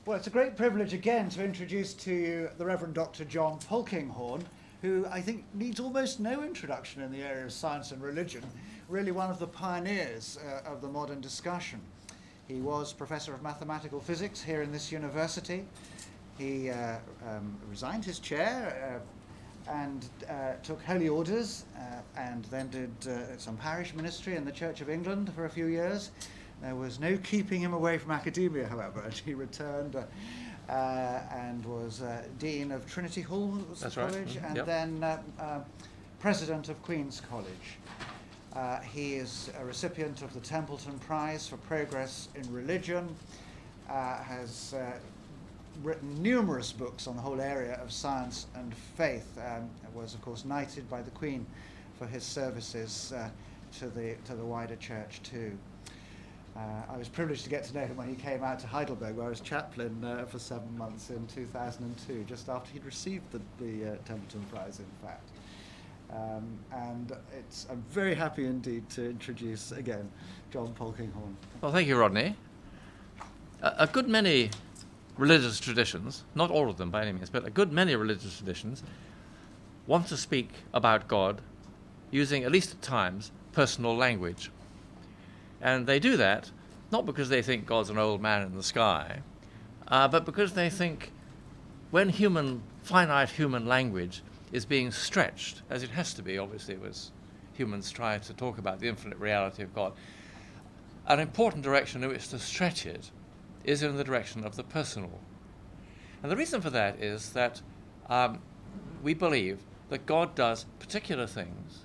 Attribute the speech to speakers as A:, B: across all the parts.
A: Well, it's a great privilege again to introduce to you the Revd Dr John Polkinghorne, who I think needs almost no introduction in the area of science and religion, really one of the pioneers of the modern discussion. He was Professor of Mathematical Physics here in this university. He resigned his chair and took holy orders and then did some parish ministry in the Church of England for a few years. There was no keeping him away from academia, however, and he returned and was Dean of Trinity Hall
B: That's
A: College,
B: right.
A: and
B: Yep.
A: then President of Queen's College. He is a recipient of the Templeton Prize for Progress in Religion, has written numerous books on the whole area of science and faith, was of course knighted by the Queen for his services to the wider church too. I was privileged to get to know him when he came out to Heidelberg, where I was chaplain for 7 months in 2002, just after he'd received the Templeton Prize, in fact. And I'm very happy indeed to introduce again John Polkinghorne.
B: Well, thank you, Rodney. A good many religious traditions, not all of them by any means, but a good many religious traditions want to speak about God using, at least at times, personal language. And they do that not because they think God's an old man in the sky, but because they think when finite human language is being stretched, as it has to be, obviously, as humans try to talk about the infinite reality of God, an important direction in which to stretch it is in the direction of the personal. And the reason for that is that we believe that God does particular things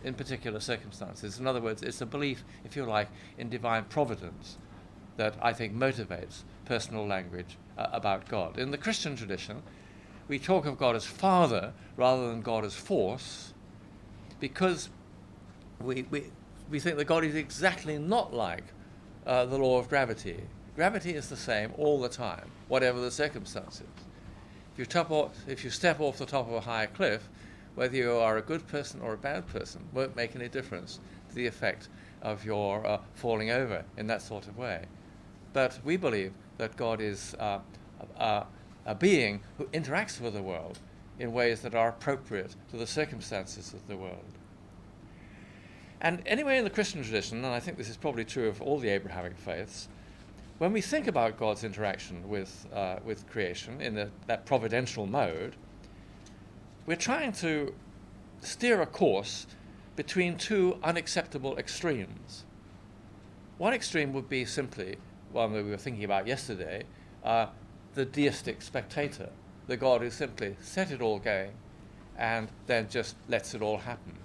B: in particular circumstances. In other words, it's a belief, if you like, in divine providence that I think motivates personal language about God. In the Christian tradition, we talk of God as Father rather than God as force, because we think that God is exactly not like the law of gravity. Gravity is the same all the time, whatever the circumstances. If you step off the top of a high cliff, whether you are a good person or a bad person won't make any difference to the effect of your falling over in that sort of way. But we believe that God is a being who interacts with the world in ways that are appropriate to the circumstances of the world. And anyway, in the Christian tradition, and I think this is probably true of all the Abrahamic faiths, when we think about God's interaction with creation in that providential mode, we're trying to steer a course between two unacceptable extremes. One extreme would be simply one that we were thinking about yesterday, the deistic spectator, the God who simply set it all going and then just lets it all happen.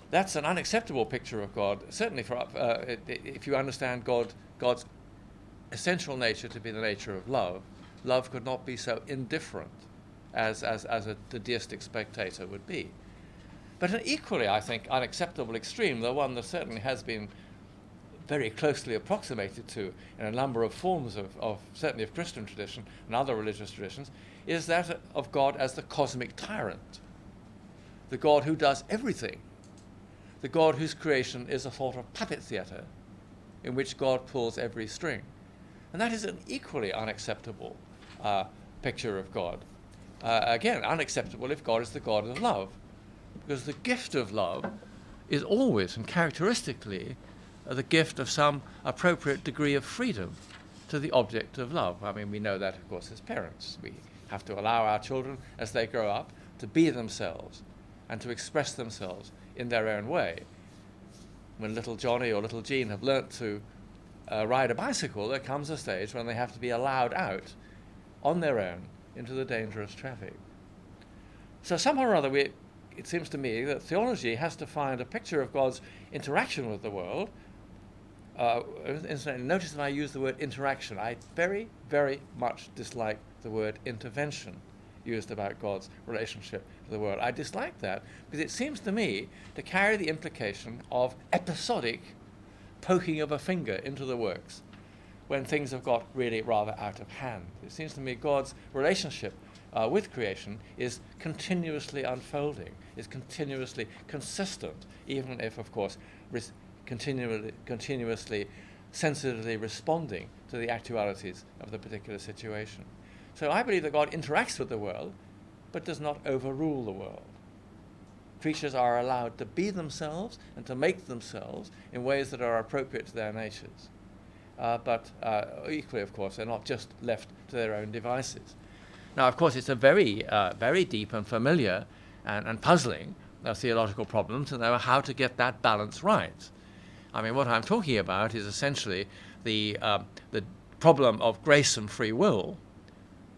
B: That's an unacceptable picture of God, certainly if you understand God's essential nature to be the nature of love. Love could not be so indifferent as the deistic spectator would be. But an equally, I think, unacceptable extreme, the one that certainly has been very closely approximated to in a number of forms certainly of Christian tradition and other religious traditions, is that of God as the cosmic tyrant, the God who does everything, the God whose creation is a sort of puppet theatre in which God pulls every string. And that is an equally unacceptable picture of God. Again, unacceptable if God is the God of love, because the gift of love is always and characteristically the gift of some appropriate degree of freedom to the object of love. I mean, we know that, of course, as parents. We have to allow our children, as they grow up, to be themselves and to express themselves in their own way. When little Johnny or little Jean have learnt to ride a bicycle, there comes a stage when they have to be allowed out on their own into the dangerous traffic. So somehow or other, it seems to me that theology has to find a picture of God's interaction with the world. Incidentally, notice that I use the word interaction. I very, very much dislike the word intervention used about God's relationship to the world. I dislike that because it seems to me to carry the implication of episodic poking of a finger into the works when things have got really rather out of hand. It seems to me God's relationship with creation is continuously unfolding, is continuously consistent, even if, of course, continuously sensitively responding to the actualities of the particular situation. So I believe that God interacts with the world, but does not overrule the world. Creatures are allowed to be themselves and to make themselves in ways that are appropriate to their natures. But equally, of course, they're not just left to their own devices. Now, of course, it's a very, very deep and familiar and puzzling theological problem to know how to get that balance right. I mean, what I'm talking about is essentially the problem of grace and free will,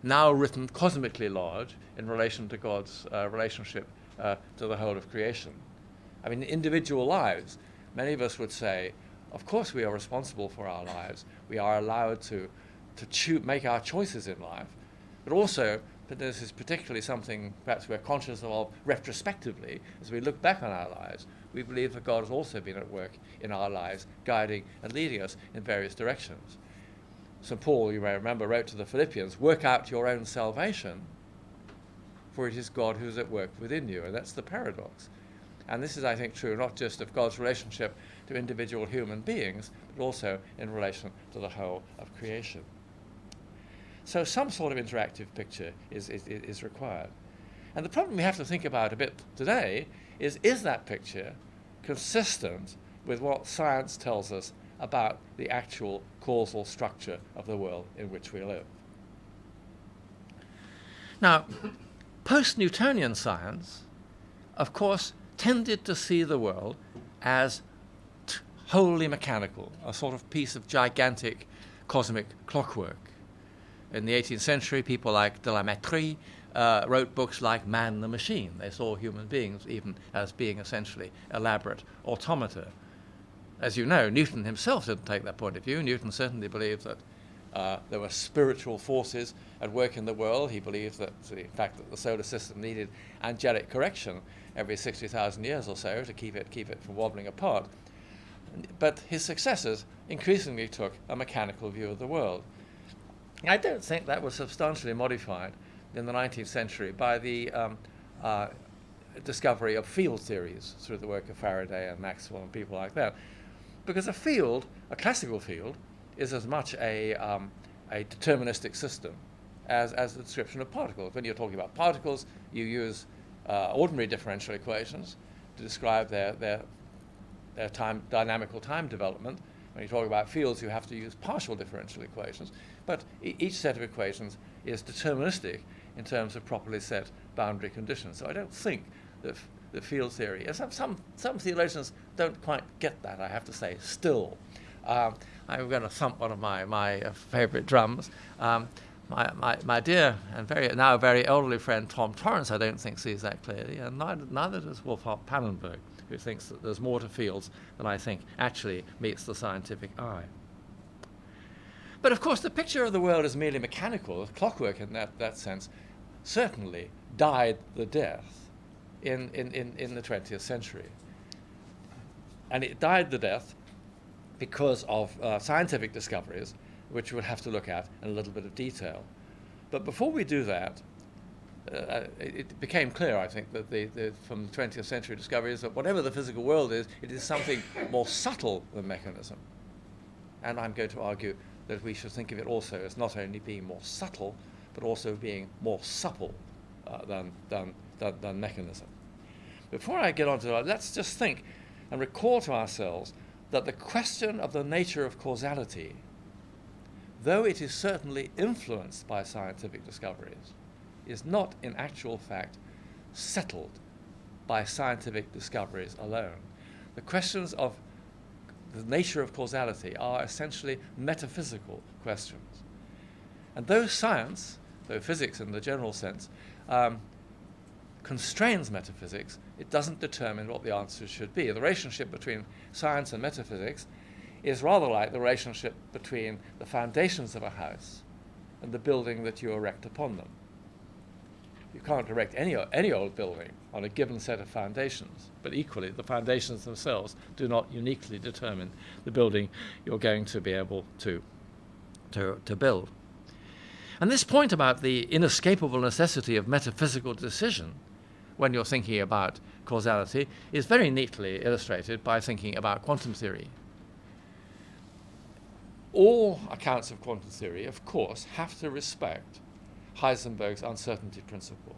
B: now written cosmically large in relation to God's relationship to the whole of creation. I mean, individual lives, many of us would say, of course we are responsible for our lives. We are allowed to make our choices in life. But also, this is particularly something perhaps we're conscious of retrospectively, as we look back on our lives, we believe that God has also been at work in our lives, guiding and leading us in various directions. St. Paul, you may remember, wrote to the Philippians, work out your own salvation, for it is God who is at work within you. And that's the paradox. And this is, I think, true not just of God's relationship to individual human beings, but also in relation to the whole of creation. So some sort of interactive picture is required. And the problem we have to think about a bit today is that picture consistent with what science tells us about the actual causal structure of the world in which we live? Now, post-Newtonian science, of course, tended to see the world as wholly mechanical, a sort of piece of gigantic cosmic clockwork. In the 18th century, people like de la Mettrie wrote books like Man the Machine. They saw human beings even as being essentially elaborate automata. As you know, Newton himself didn't take that point of view. Newton certainly believed that there were spiritual forces at work in the world. He believed that, in fact, that the solar system needed angelic correction every 60,000 years or so to keep it from wobbling apart. But his successors increasingly took a mechanical view of the world. I don't think that was substantially modified in the 19th century by the discovery of field theories through the work of Faraday and Maxwell and people like that. Because a field, a classical field, is as much a deterministic system as the description of particles. When you're talking about particles, you use ordinary differential equations to describe their dynamical time development. When you talk about fields, you have to use partial differential equations. But each set of equations is deterministic in terms of properly set boundary conditions. So I don't think that the field theory, and some theologians don't quite get that, I have to say, still. I'm going to thump one of my favorite drums. My dear and now very elderly friend Tom Torrance, I don't think sees that clearly, and neither does Wolfhart Pannenberg, who thinks that there's more to fields than I think actually meets the scientific eye. But of course, the picture of the world as merely mechanical, clockwork in that sense, certainly died the death in the 20th century. And it died the death because of scientific discoveries, which we'll have to look at in a little bit of detail. But before we do that, it became clear, I think, that from the 20th century discoveries that whatever the physical world is, it is something more subtle than mechanism. And I'm going to argue that we should think of it also as not only being more subtle, but also being more supple than mechanism. Before I get on to that, let's just think and recall to ourselves that the question of the nature of causality, though it is certainly influenced by scientific discoveries, is not in actual fact settled by scientific discoveries alone. The questions of the nature of causality are essentially metaphysical questions. And though science, though physics in the general sense, constrains metaphysics, it doesn't determine what the answers should be. The relationship between science and metaphysics is rather like the relationship between the foundations of a house and the building that you erect upon them. You can't erect any old building on a given set of foundations, but equally the foundations themselves do not uniquely determine the building you're going to be able to build. And this point about the inescapable necessity of metaphysical decision when you're thinking about causality is very neatly illustrated by thinking about quantum theory. All accounts of quantum theory, of course, have to respect Heisenberg's uncertainty principle,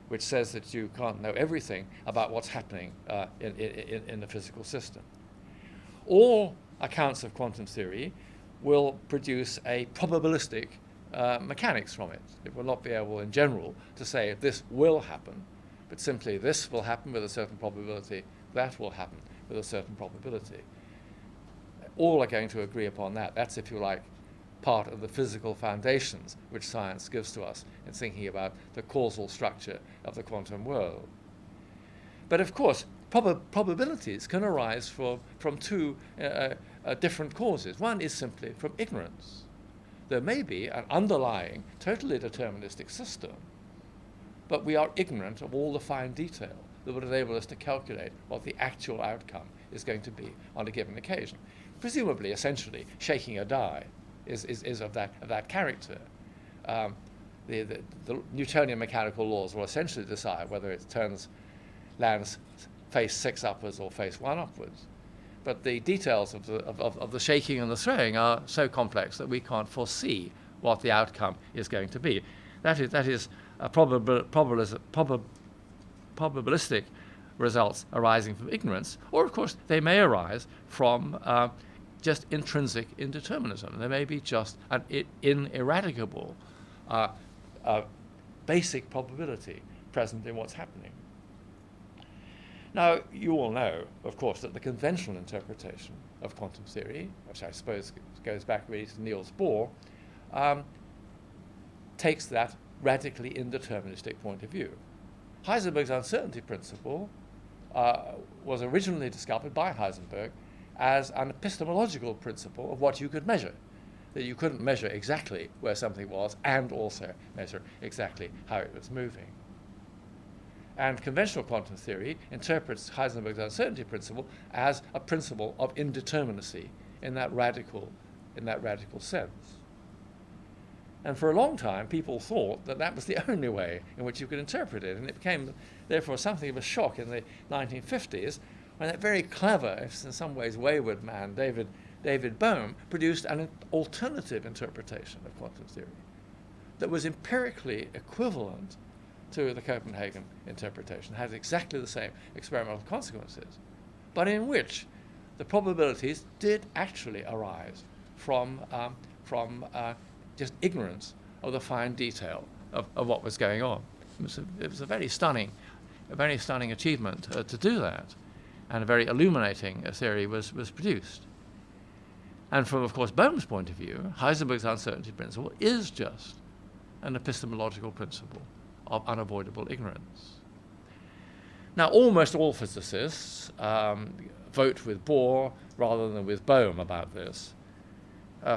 B: which says that you can't know everything about what's happening in the physical system. All accounts of quantum theory will produce a probabilistic mechanics from it. It will not be able, in general, to say this will happen, but simply this will happen with a certain probability, that will happen with a certain probability. All are going to agree upon that. That's, if you like, part of the physical foundations which science gives to us in thinking about the causal structure of the quantum world. But of course, probabilities can arise from two different causes. One is simply from ignorance. There may be an underlying, totally deterministic system, but we are ignorant of all the fine detail that would enable us to calculate what the actual outcome is going to be on a given occasion. Presumably, essentially, shaking a die is of that character. The Newtonian mechanical laws will essentially decide whether it lands face 6 upwards or face 1 upwards. But the details of the shaking and the throwing are so complex that we can't foresee what the outcome is going to be. That is probabilistic results arising from ignorance, or of course they may arise from just intrinsic indeterminism. There may be just an ineradicable basic probability present in what's happening. Now, you all know, of course, that the conventional interpretation of quantum theory, which I suppose goes back really to Niels Bohr, takes that radically indeterministic point of view. Heisenberg's uncertainty principle was originally discovered by Heisenberg as an epistemological principle of what you could measure, that you couldn't measure exactly where something was and also measure exactly how it was moving. And conventional quantum theory interprets Heisenberg's uncertainty principle as a principle of indeterminacy in that radical sense. And for a long time, people thought that that was the only way in which you could interpret it, and it became, therefore, something of a shock in the 1950s when that very clever, if in some ways wayward man, David Bohm, produced an alternative interpretation of quantum theory that was empirically equivalent to the Copenhagen interpretation, had exactly the same experimental consequences, but in which the probabilities did actually arise from just ignorance of the fine detail of what was going on. It was a very stunning achievement to do that, and a very illuminating theory was produced. And from, of course, Bohm's point of view, Heisenberg's uncertainty principle is just an epistemological principle of unavoidable ignorance. Now, almost all physicists vote with Bohr rather than with Bohm about this.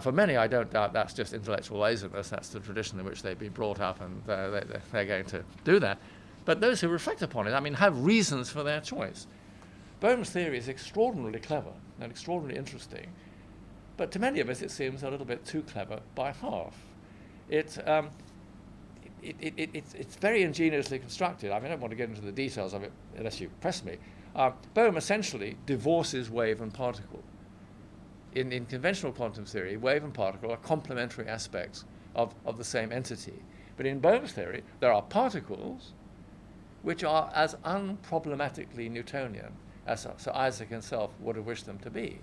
B: For many, I don't doubt that's just intellectual laziness. That's the tradition in which they've been brought up, and they're going to do that. But those who reflect upon it, have reasons for their choice. Bohm's theory is extraordinarily clever and extraordinarily interesting, but to many of us it seems a little bit too clever by half. It's very ingeniously constructed. I don't want to get into the details of it unless you press me. Bohm essentially divorces wave and particle. In conventional quantum theory, wave and particle are complementary aspects of the same entity. But in Bohm's theory, there are particles which are as unproblematically Newtonian as Sir Isaac himself would have wished them to be.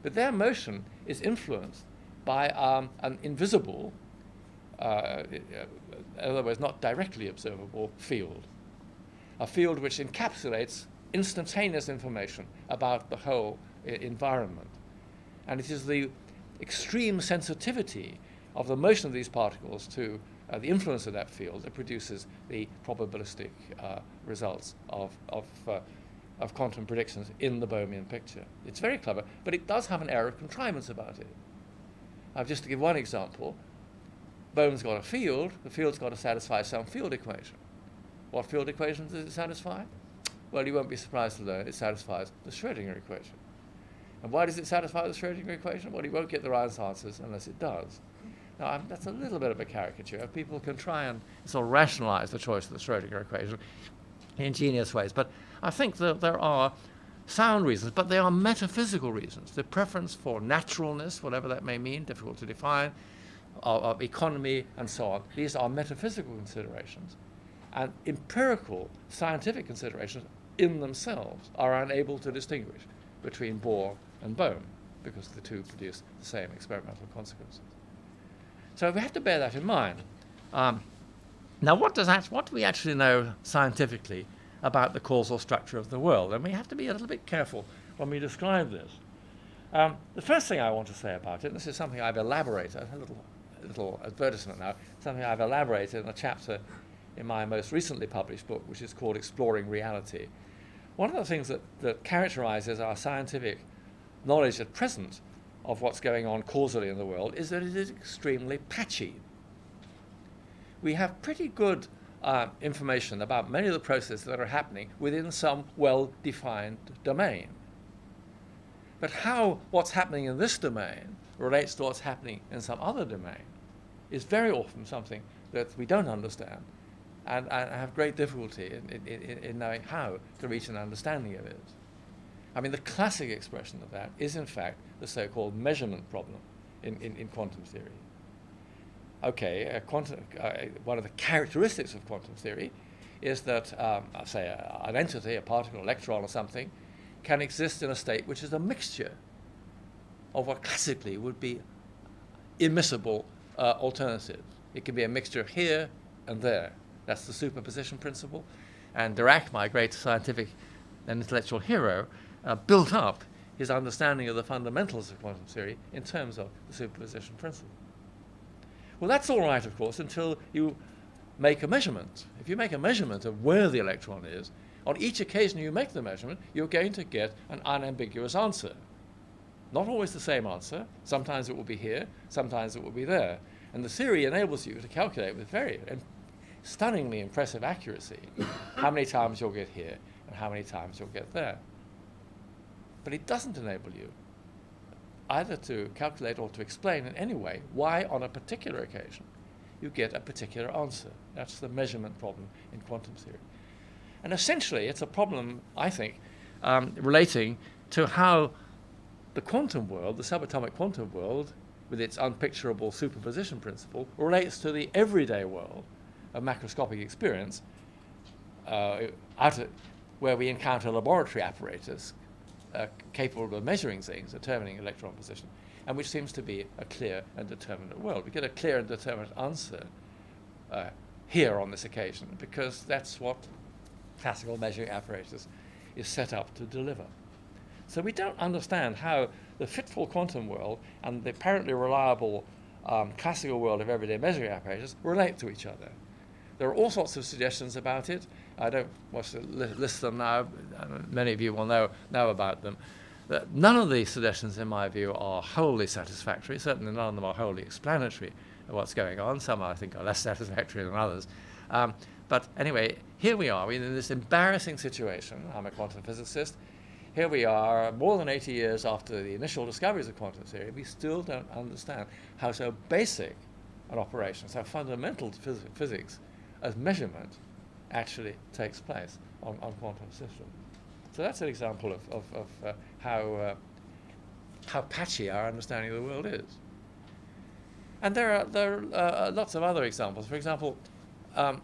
B: But their motion is influenced by an invisible, in other words, not directly observable field, a field which encapsulates instantaneous information about the whole environment. And it is the extreme sensitivity of the motion of these particles to the influence of that field that produces the probabilistic results of quantum predictions in the Bohmian picture. It's very clever, but it does have an air of contrivance about it. Just to give one example, Bohm's got a field. The field's got to satisfy some field equation. What field equation does it satisfy? Well, you won't be surprised to learn it satisfies the Schrödinger equation. And why does it satisfy the Schrödinger equation? Well, you won't get the right answers unless it does. Now, that's a little bit of a caricature. People can try and sort of rationalize the choice of the Schrödinger equation in ingenious ways. But I think that there are sound reasons, but they are metaphysical reasons. The preference for naturalness, whatever that may mean, difficult to define, of economy and so on, these are metaphysical considerations. And empirical scientific considerations in themselves are unable to distinguish between boar and bone, because the two produce the same experimental consequences. So we have to bear that in mind. Now, what do we actually know scientifically about the causal structure of the world? And we have to be a little bit careful when we describe this. The first thing I want to say about it, and this is something I've elaborated, a little advertisement now, something I've elaborated in a chapter in my most recently published book, which is called Exploring Reality. One of the things that characterizes our scientific knowledge at present of what's going on causally in the world is that it is extremely patchy. We have pretty good information about many of the processes that are happening within some well-defined domain. But how what's happening in this domain relates to what's happening in some other domain is very often something that we don't understand and have great difficulty in knowing how to reach an understanding of it. I mean, the classic expression of that is, in fact, the so-called measurement problem in quantum theory. Okay, one of the characteristics of quantum theory is that, say, an entity, a particle, electron or something, can exist in a state which is a mixture of what classically would be immiscible alternatives. It can be a mixture here and there. That's the superposition principle. And Dirac, my great scientific and intellectual hero, built up his understanding of the fundamentals of quantum theory in terms of the superposition principle. Well, that's all right, of course, until you make a measurement. If you make a measurement of where the electron is, on each occasion you make the measurement, you're going to get an unambiguous answer. Not always the same answer. Sometimes it will be here, sometimes it will be there. And the theory enables you to calculate with very stunningly impressive accuracy how many times you'll get here and how many times you'll get there. But it doesn't enable you either to calculate or to explain in any way why on a particular occasion you get a particular answer. That's the measurement problem in quantum theory. And essentially it's a problem, I think, relating to how the quantum world, the subatomic quantum world, with its unpicturable superposition principle, relates to the everyday world of macroscopic experience, where we encounter laboratory apparatus capable of measuring things, determining electron position, and which seems to be a clear and determinate world. We get a clear and determinate answer here on this occasion, because that's what classical measuring apparatus is set up to deliver. So we don't understand how the fitful quantum world and the apparently reliable classical world of everyday measuring apparatus relate to each other. There are all sorts of suggestions about it. I don't want to list them now. Many of you will know about them. None of these suggestions, in my view, are wholly satisfactory. Certainly none of them are wholly explanatory of what's going on. Some, I think, are less satisfactory than others. But anyway, here we are. We're in this embarrassing situation. I'm a quantum physicist. Here we are, more than 80 years after the initial discoveries of quantum theory. We still don't understand how so basic an operation, so fundamental to physics as measurement, actually takes place on quantum systems. So that's an example of how patchy our understanding of the world is. And there are lots of other examples. For example, I'm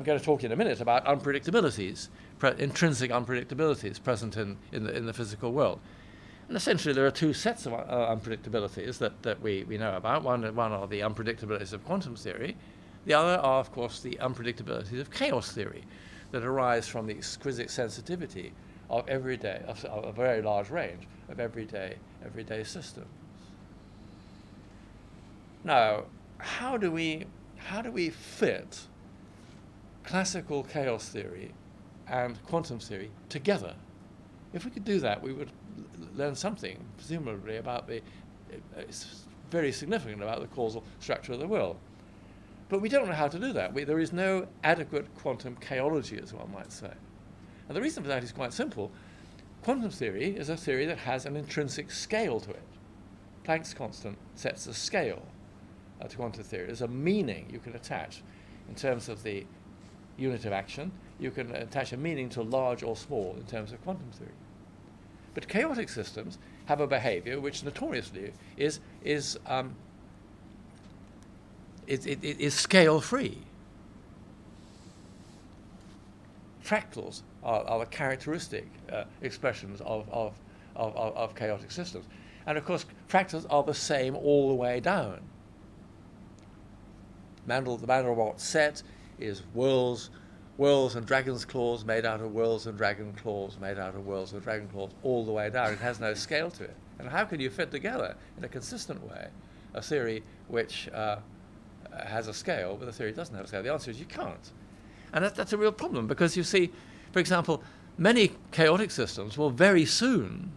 B: going to talk in a minute about unpredictabilities, intrinsic unpredictabilities present in the physical world. And essentially there are two sets of unpredictabilities that we know about. One are the unpredictabilities of quantum theory. The other are, of course, the unpredictabilities of chaos theory that arise from the exquisite sensitivity of a very large range of everyday systems. Now, how do we fit classical chaos theory and quantum theory together? If we could do that, we would learn something, presumably, about it's very significant about the causal structure of the world. But we don't know how to do that. There is no adequate quantum chaology, as one might say. And the reason for that is quite simple. Quantum theory is a theory that has an intrinsic scale to it. Planck's constant sets a scale to quantum theory. There's a meaning you can attach in terms of the unit of action, you can attach a meaning to large or small in terms of quantum theory. But chaotic systems have a behavior which notoriously is scale-free. Fractals are the characteristic expressions of chaotic systems. And of course, fractals are the same all the way down. The Mandelbrot set is worlds and dragon's claws made out of worlds and dragon claws made out of worlds and dragon claws all the way down. It has no scale to it. And how can you fit together in a consistent way a theory which has a scale but a theory doesn't have a scale? The answer is you can't. And that's a real problem, because you see, for example, many chaotic systems will very soon,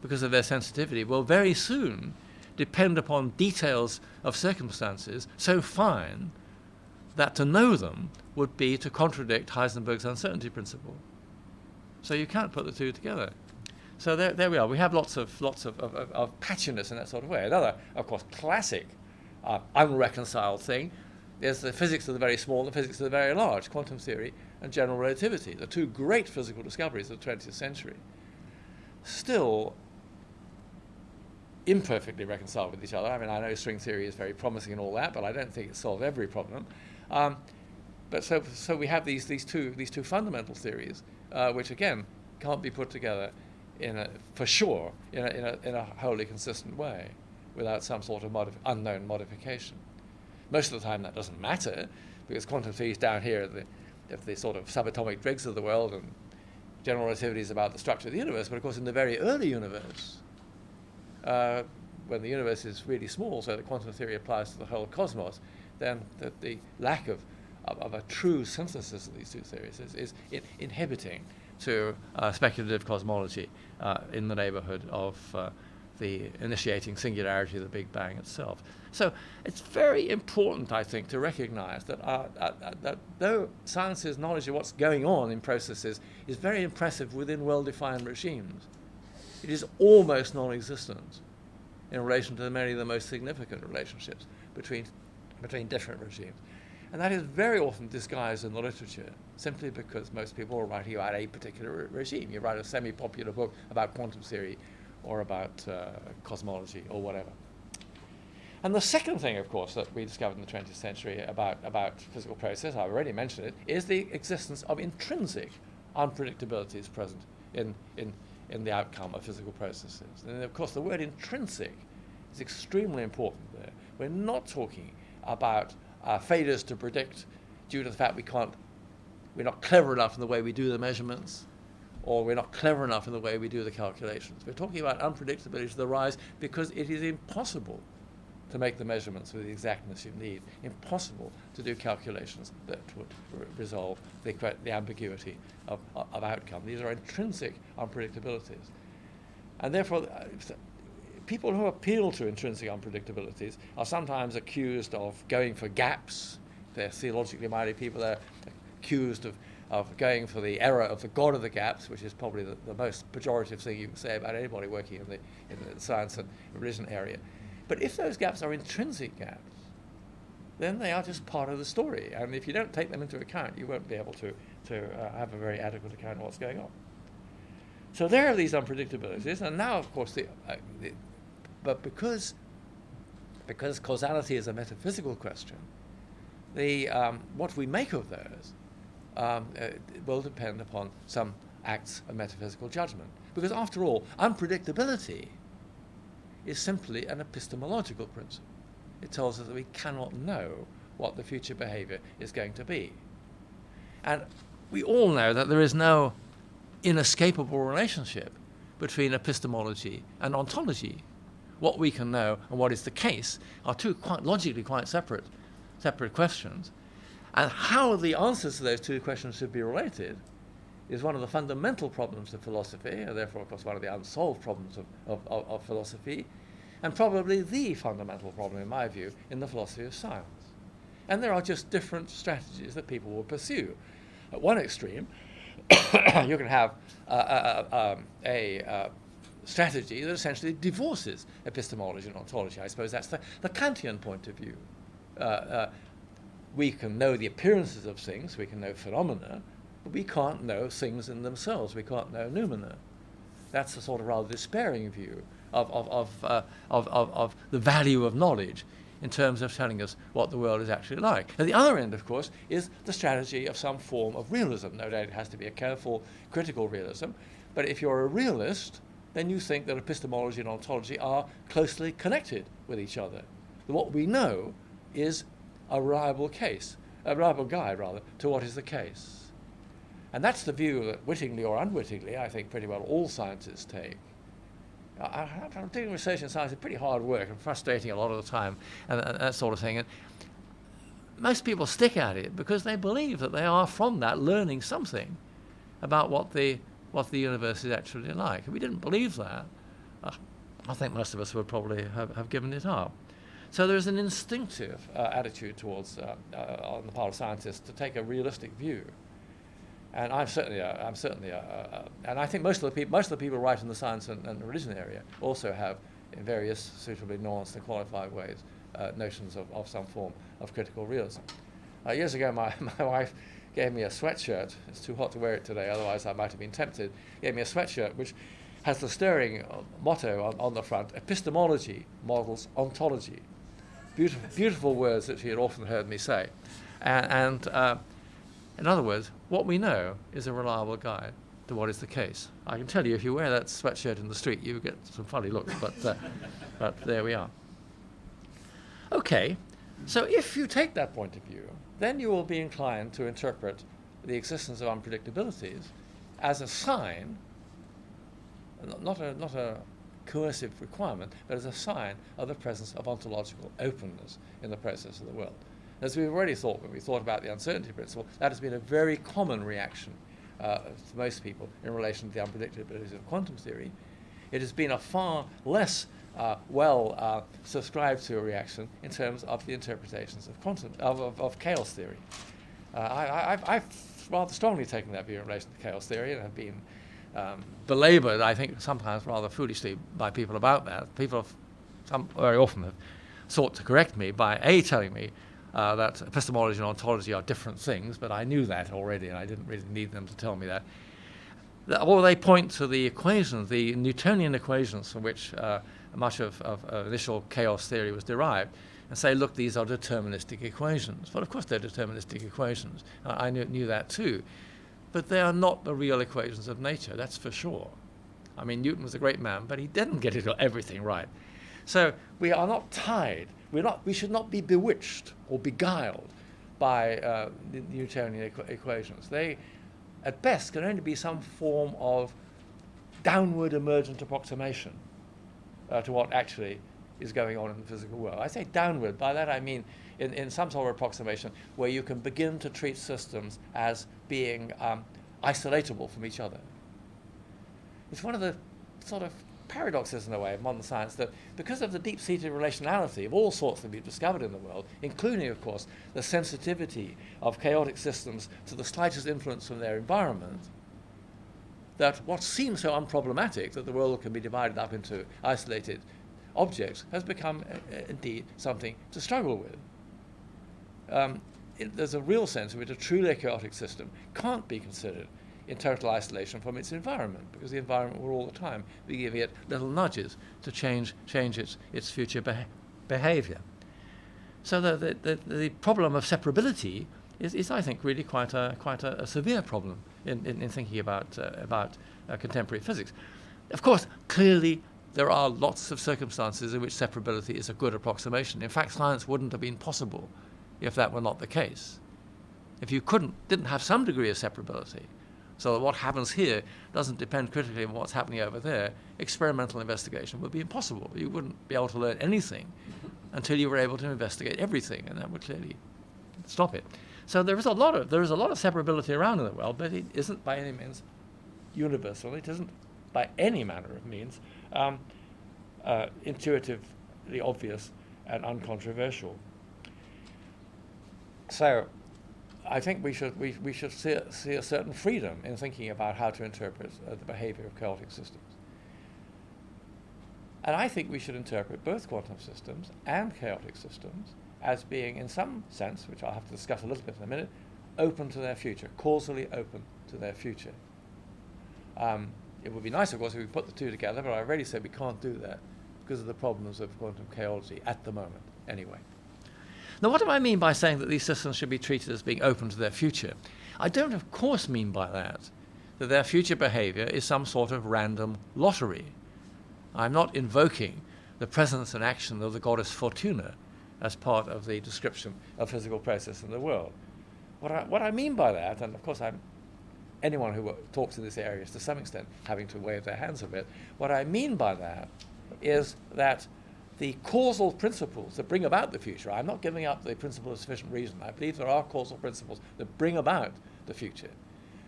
B: because of their sensitivity, will very soon depend upon details of circumstances so fine that to know them would be to contradict Heisenberg's uncertainty principle. So you can't put the two together. So there we are. We have lots of patchiness in that sort of way. Another, of course, classic unreconciled thing is the physics of the very small and the physics of the very large, quantum theory and general relativity, the two great physical discoveries of the 20th century, still imperfectly reconciled with each other. I mean, I know string theory is very promising and all that, but I don't think it solves every problem. But so we have these two fundamental theories, which again can't be put together in a wholly consistent way without some sort of unknown modification. Most of the time that doesn't matter, because quantum theory is down here at the sort of subatomic dregs of the world, and general relativity is about the structure of the universe. But of course, in the very early universe, when the universe is really small, so that quantum theory applies to the whole cosmos, then the lack of a true synthesis of these two theories is inhibiting to speculative cosmology in the neighborhood of the initiating singularity of the Big Bang itself. So it's very important, I think, to recognize that though science's knowledge of what's going on in processes is very impressive within well-defined regimes, it is almost non-existent in relation to many of the most significant relationships between different regimes. And that is very often disguised in the literature, simply because most people are writing about a particular regime. You write a semi-popular book about quantum theory or about cosmology or whatever. And the second thing, of course, that we discovered in the 20th century about physical process, I've already mentioned it, is the existence of intrinsic unpredictabilities present in the outcome of physical processes. And of course, the word intrinsic is extremely important there. We're not talking about failures to predict due to the fact we're not clever enough in the way we do the measurements, or we're not clever enough in the way we do the calculations. We're talking about unpredictabilities that arise because it is impossible to make the measurements with the exactness you need, impossible to do calculations that would resolve the ambiguity of outcome. These are intrinsic unpredictabilities. And therefore, people who appeal to intrinsic unpredictabilities are sometimes accused of going for gaps. They're theologically minded people. They're accused of going for the error of the god of the gaps, which is probably the most pejorative thing you can say about anybody working in the science and religion area. But if those gaps are intrinsic gaps, then they are just part of the story. And if you don't take them into account, you won't be able to have a very adequate account of what's going on. So there are these unpredictabilities. And now, of course, but because causality is a metaphysical question, what we make of those will depend upon some acts of metaphysical judgment. Because after all, unpredictability is simply an epistemological principle. It tells us that we cannot know what the future behavior is going to be. And we all know that there is no inescapable relationship between epistemology and ontology. What we can know and what is the case are two logically quite separate questions. And how the answers to those two questions should be related is one of the fundamental problems of philosophy, and therefore, of course, one of the unsolved problems of philosophy, and probably the fundamental problem, in my view, in the philosophy of science. And there are just different strategies that people will pursue. At one extreme, you can have a strategy that essentially divorces epistemology and ontology. I suppose that's the Kantian point of view. We can know the appearances of things, we can know phenomena, we can't know things in themselves. We can't know noumena. That's a sort of rather despairing view of the value of knowledge in terms of telling us what the world is actually like. At the other end, of course, is the strategy of some form of realism. No doubt it has to be a careful, critical realism, but if you're a realist, then you think that epistemology and ontology are closely connected with each other. What we know is a reliable guide, rather, to what is the case. And that's the view that, wittingly or unwittingly, I think pretty well all scientists take. Doing research in science is pretty hard work and frustrating a lot of the time, and that sort of thing. And most people stick at it because they believe that they are, from that, learning something about what the universe is actually like. If we didn't believe that, I think most of us would probably have given it up. So there's an instinctive attitude towards, on the part of scientists, to take a realistic view. And and I think most of the people who write in the science and religion area also have, in various suitably nuanced and qualified ways, notions of some form of critical realism. Years ago, my wife gave me a sweatshirt. It's too hot to wear it today, otherwise I might have been tempted. Gave me a sweatshirt which has the stirring motto on the front: epistemology models ontology. Beautiful words that she had often heard me say. And in other words, what we know is a reliable guide to what is the case. I can tell you, if you wear that sweatshirt in the street, you get some funny looks, but there we are. Okay, so if you take that point of view, then you will be inclined to interpret the existence of unpredictabilities as a sign, not a coercive requirement, but as a sign of the presence of ontological openness in the process of the world. As we've already thought when we thought about the uncertainty principle, that has been a very common reaction to most people in relation to the unpredictabilities of quantum theory. It has been a far less subscribed to a reaction in terms of the interpretations of chaos theory. I've rather strongly taken that view in relation to chaos theory, and have been belabored, I think, sometimes rather foolishly by people about that. People very often have sought to correct me by telling me that epistemology and ontology are different things, but I knew that already, and I didn't really need them to tell me that. Or they point to the equations, the Newtonian equations from which much of initial chaos theory was derived, and say, look, these are deterministic equations. Well, of course they're deterministic equations. I knew that too. But they are not the real equations of nature, that's for sure. I mean, Newton was a great man, but he didn't get everything right. So we are not tied. We should not be bewitched or beguiled by the Newtonian equations. They, at best, can only be some form of downward emergent approximation to what actually is going on in the physical world. I say downward. By that I mean in some sort of approximation where you can begin to treat systems as being isolatable from each other. It's one of the sort of paradoxes in a way of modern science that because of the deep-seated relationality of all sorts that we've discovered in the world, including, of course, the sensitivity of chaotic systems to the slightest influence from their environment, that what seems so unproblematic, that the world can be divided up into isolated objects, has become indeed something to struggle with. There's a real sense in which a truly chaotic system can't be considered in total isolation from its environment, because the environment will all the time be giving it little nudges to change its future behavior. So the problem of separability is, I think, really quite a severe problem in thinking about contemporary physics. Of course, clearly there are lots of circumstances in which separability is a good approximation. In fact, science wouldn't have been possible if that were not the case. If you didn't have some degree of separability, so that what happens here doesn't depend critically on what's happening over there, experimental investigation would be impossible. You wouldn't be able to learn anything until you were able to investigate everything, and that would clearly stop it. So there is a lot of separability around in the world, but it isn't by any means universal. It isn't by any manner of means intuitively obvious and uncontroversial. So I think we should see a certain freedom in thinking about how to interpret the behavior of chaotic systems. And I think we should interpret both quantum systems and chaotic systems as being, in some sense, which I'll have to discuss a little bit in a minute, open to their future, causally open to their future. It would be nice, of course, if we put the two together, but I already said we can't do that because of the problems of quantum chaology at the moment, anyway. Now, what do I mean by saying that these systems should be treated as being open to their future? I don't, of course, mean by that their future behavior is some sort of random lottery. I'm not invoking the presence and action of the goddess Fortuna as part of the description of physical process in the world. What I mean by that, and of course anyone who talks in this area is to some extent having to wave their hands a bit, what I mean by that is that the causal principles that bring about the future, I'm not giving up the principle of sufficient reason. I believe there are causal principles that bring about the future.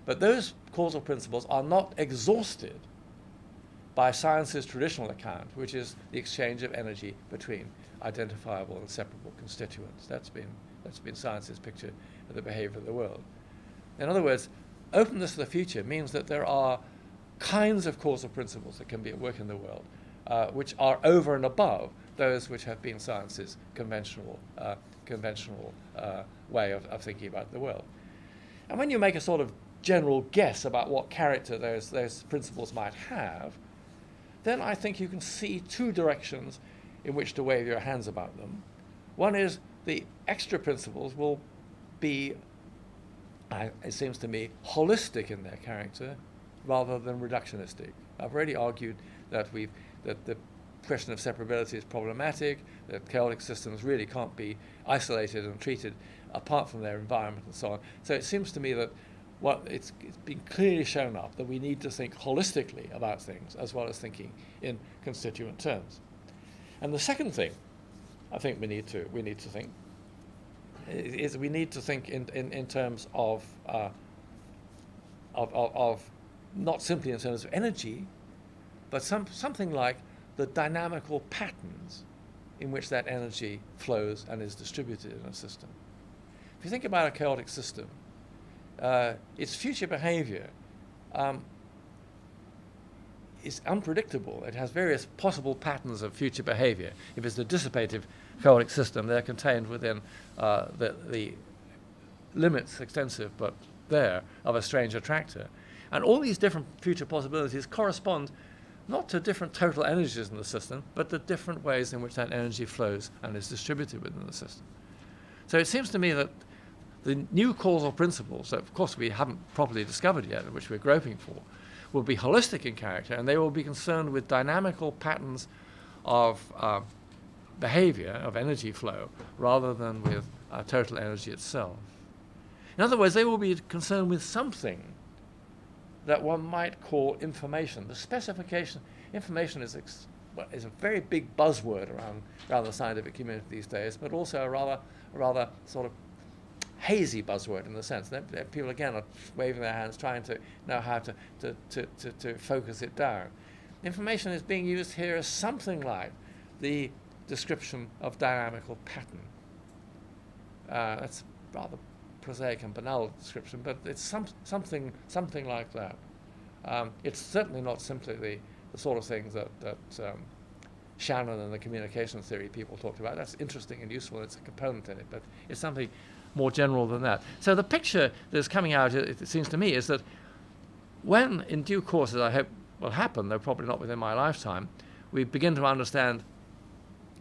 B: But those causal principles are not exhausted by science's traditional account, which is the exchange of energy between identifiable and separable constituents. That's been science's picture of the behavior of the world. In other words, openness to the future means that there are kinds of causal principles that can be at work in the world, which are over and above those which have been science's conventional way of thinking about the world. And when you make a sort of general guess about what character those principles might have, then I think you can see two directions in which to wave your hands about them. One is the extra principles will be, it seems to me, holistic in their character rather than reductionistic. I've already argued that the question of separability is problematic, that chaotic systems really can't be isolated and treated apart from their environment and so on. So it seems to me that it's been clearly shown up that we need to think holistically about things as well as thinking in constituent terms. And the second thing I think we need to think is we need to think in terms of not simply in terms of energy, but something like the dynamical patterns in which that energy flows and is distributed in a system. If you think about a chaotic system, its future behavior is unpredictable. It has various possible patterns of future behavior. If it's a dissipative chaotic system, they're contained within the limits, extensive but there, of a strange attractor. And all these different future possibilities correspond not to different total energies in the system, but to different ways in which that energy flows and is distributed within the system. So it seems to me that the new causal principles that, of course, we haven't properly discovered yet, and which we're groping for, will be holistic in character, and they will be concerned with dynamical patterns of behavior, of energy flow, rather than with total energy itself. In other words, they will be concerned with something that one might call information. The specification, information is a very big buzzword around the scientific community these days, but also a rather sort of hazy buzzword in the sense that people again are waving their hands trying to know how to focus it down. Information is being used here as something like the description of dynamical pattern. That's rather prosaic and banal description, but it's something like that. It's certainly not simply the sort of things that Shannon and the communication theory people talked about. That's interesting and useful, it's a component in it, but it's something more general than that. So the picture that's coming out, it seems to me, is that when, in due course, as I hope will happen, though probably not within my lifetime, we begin to understand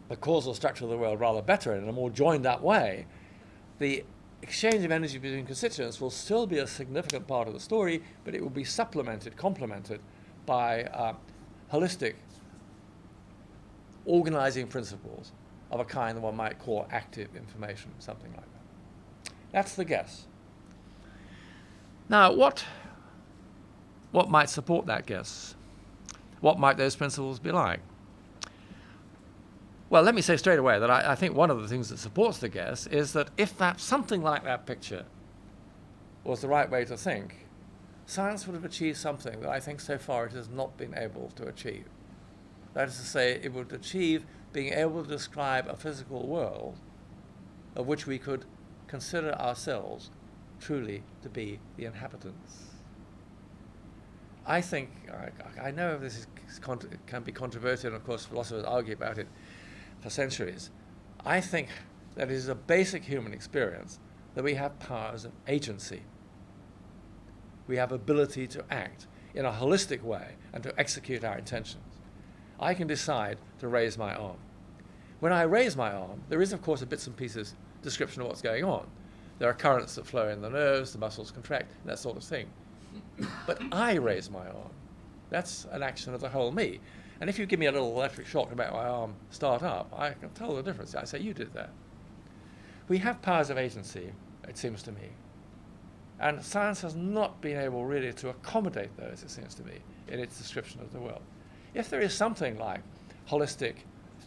B: the causal structure of the world rather better in a more joined up way, the exchange of energy between constituents will still be a significant part of the story, but it will be supplemented, complemented by holistic organizing principles of a kind that one might call active information, something like that. That's the guess. Now, what might support that guess? What might those principles be like? Well, let me say straight away that I think one of the things that supports the guess is that if that something like that picture was the right way to think, science would have achieved something that I think so far it has not been able to achieve. That is to say, it would achieve being able to describe a physical world of which we could consider ourselves truly to be the inhabitants. I think, I know this can be controversial, and of course philosophers argue about it for centuries. I think that it is a basic human experience that we have powers of agency. we have ability to act in a holistic way and to execute our intentions. I can decide to raise my arm. When I raise my arm, there is, of course, a bits and pieces description of what's going on. There are currents that flow in the nerves, the muscles contract, and that sort of thing. But I raise my arm. That's an action of the whole me. And if you give me a little electric shock to make my arm start up, I can tell the difference. I say, you did that. We have powers of agency, it seems to me. And science has not been able really to accommodate those, it seems to me, in its description of the world. If there is something like holistic,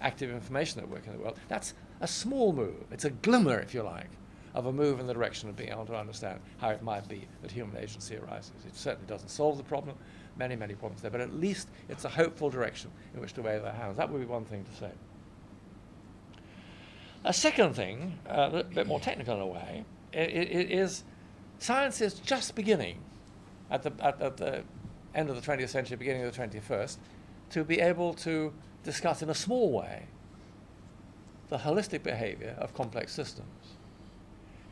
B: active information network in the world, that's a small move. It's a glimmer, if you like, of a move in the direction of being able to understand how it might be that human agency arises. It certainly doesn't solve the problem, many, many problems there, but at least it's a hopeful direction in which to wave our hands. That would be one thing to say. A second thing, a bit more technical in a way, it is science is just beginning at the end of the 20th century, beginning of the 21st, to be able to discuss in a small way the holistic behavior of complex systems.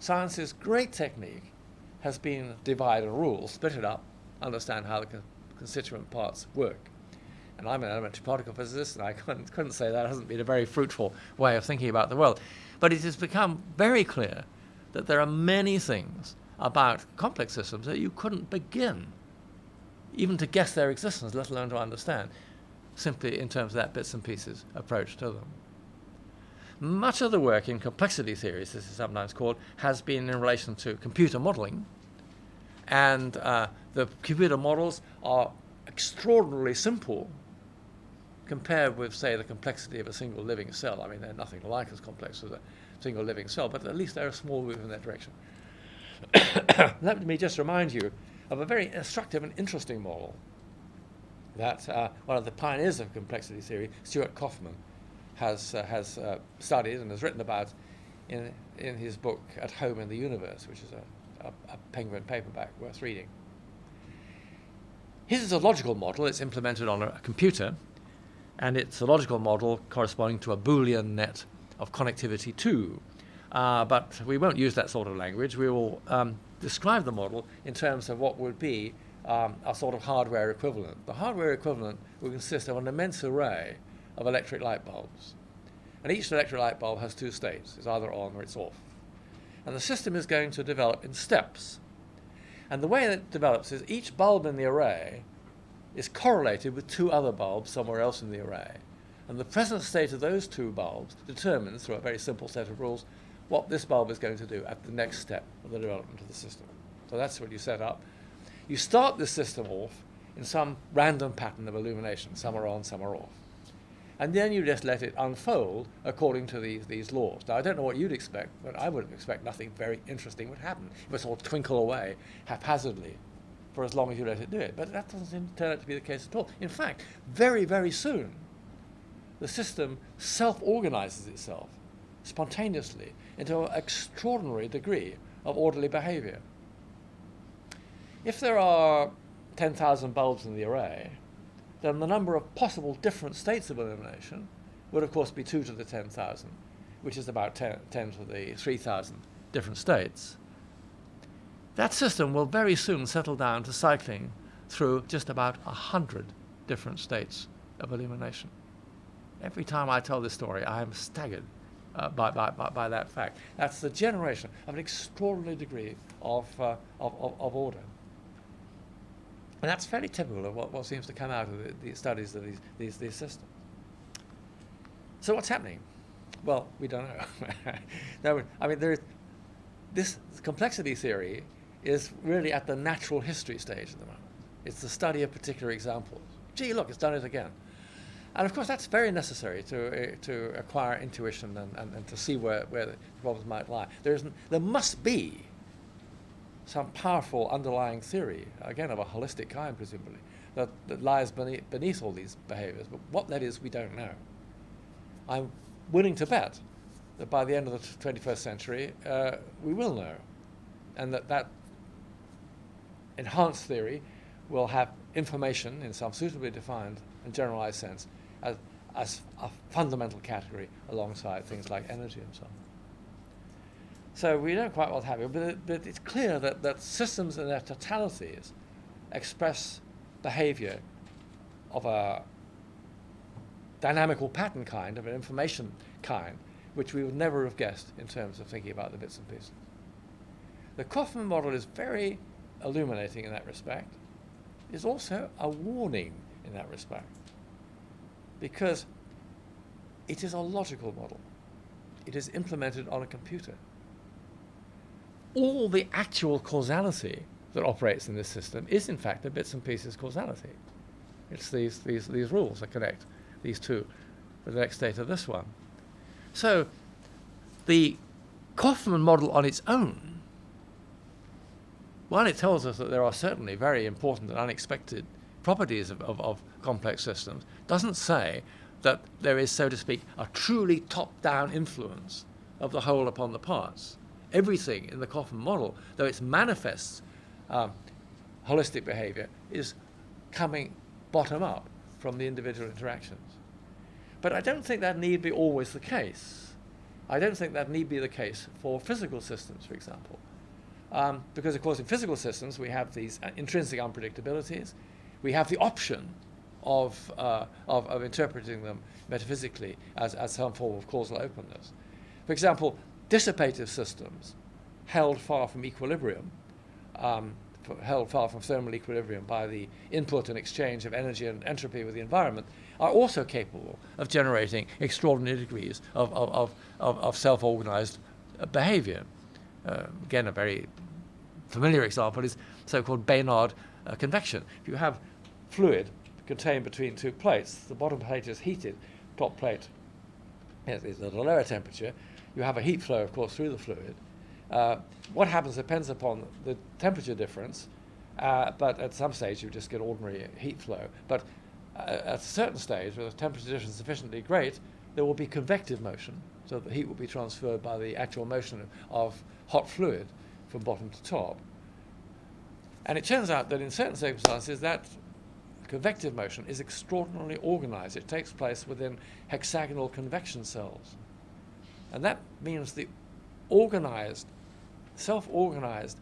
B: Science's great technique has been divide and rule, split it up, understand how the constituent parts work. And I'm an elementary particle physicist, and I couldn't say that hasn't been a very fruitful way of thinking about the world. But it has become very clear that there are many things about complex systems that you couldn't begin even to guess their existence, let alone to understand, simply in terms of that bits and pieces approach to them. Much of the work in complexity theories, this is sometimes called, has been in relation to computer modeling. And the computer models are extraordinarily simple compared with, say, the complexity of a single living cell. I mean, they're nothing like as complex as a single living cell, but at least they're a small move in that direction. Let me just remind you of a very instructive and interesting model that one of the pioneers of complexity theory, Stuart Kauffman, has studied and has written about in his book At Home in the Universe, which is a Penguin paperback worth reading. His is a logical model. It's implemented on a computer, and it's a logical model corresponding to a Boolean net of connectivity 2. But we won't use that sort of language. We will describe the model in terms of what would be a sort of hardware equivalent. The hardware equivalent will consist of an immense array of electric light bulbs. And each electric light bulb has two states. It's either on or it's off. And the system is going to develop in steps. And the way that it develops is each bulb in the array is correlated with two other bulbs somewhere else in the array. And the present state of those two bulbs determines, through a very simple set of rules, what this bulb is going to do at the next step of the development of the system. So that's what you set up. You start this system off in some random pattern of illumination. Some are on, some are off. And then you just let it unfold according to these laws. Now, I don't know what you'd expect, but I would expect nothing very interesting would happen. It would sort of twinkle away haphazardly for as long as you let it do it. But that doesn't turn out to be the case at all. In fact, very, very soon, the system self-organizes itself spontaneously into an extraordinary degree of orderly behavior. If there are 10,000 bulbs in the array, then the number of possible different states of illumination would, of course, be 2 to the 10,000, which is about 10 to the 3,000 different states. That system will very soon settle down to cycling through just about 100 different states of illumination. Every time I tell this story, I am staggered by that fact. That's the generation of an extraordinary degree of order. And that's fairly typical of what seems to come out of the studies of these systems. So what's happening? Well, we don't know. No, I mean, this complexity theory is really at the natural history stage at the moment. It's the study of particular examples. Gee, look, it's done it again. And of course, that's very necessary to acquire intuition and to see where the problems might lie. There must be some powerful underlying theory, again of a holistic kind, presumably, that lies beneath all these behaviors. But what that is, we don't know. I'm willing to bet that by the end of the 21st century, we will know. And that enhanced theory will have information in some suitably defined and generalized sense as a fundamental category alongside things like energy and so on. So we don't quite know what's happening, but it's clear that systems in their totalities
C: express behavior of a dynamical pattern kind, of an information kind, which we would never have guessed in terms of thinking about the bits and pieces. The Kaufman model is very illuminating in that respect. It's also a warning in that respect, because it is a logical model. It is implemented on a computer. All the actual causality that operates in this system is, in fact, a bits and pieces causality. It's these rules that connect these two for the next state of this one. So the Kaufman model on its own, while it tells us that there are certainly very important and unexpected properties of complex systems, doesn't say that there is, so to speak, a truly top-down influence of the whole upon the parts. Everything in the Kaufman model, though it manifests holistic behavior, is coming bottom-up from the individual interactions. But I don't think that need be always the case. I don't think that need be the case for physical systems, for example. Because, of course, in physical systems, we have these intrinsic unpredictabilities. We have the option of interpreting them metaphysically as some form of causal openness. For example, dissipative systems held far from equilibrium, held far from thermal equilibrium by the input and exchange of energy and entropy with the environment, are also capable of generating extraordinary degrees of self-organized behavior. Again, a very familiar example is so-called Baynard convection. If you have fluid contained between two plates, the bottom plate is heated, top plate is at a lower temperature. You have a heat flow, of course, through the fluid. What happens depends upon the temperature difference, but at some stage you just get ordinary heat flow. But at a certain stage, where the temperature difference is sufficiently great, there will be convective motion, so the heat will be transferred by the actual motion of hot fluid from bottom to top. And it turns out that in certain circumstances that convective motion is extraordinarily organized. It takes place within hexagonal convection cells. And that means the organized, self-organized,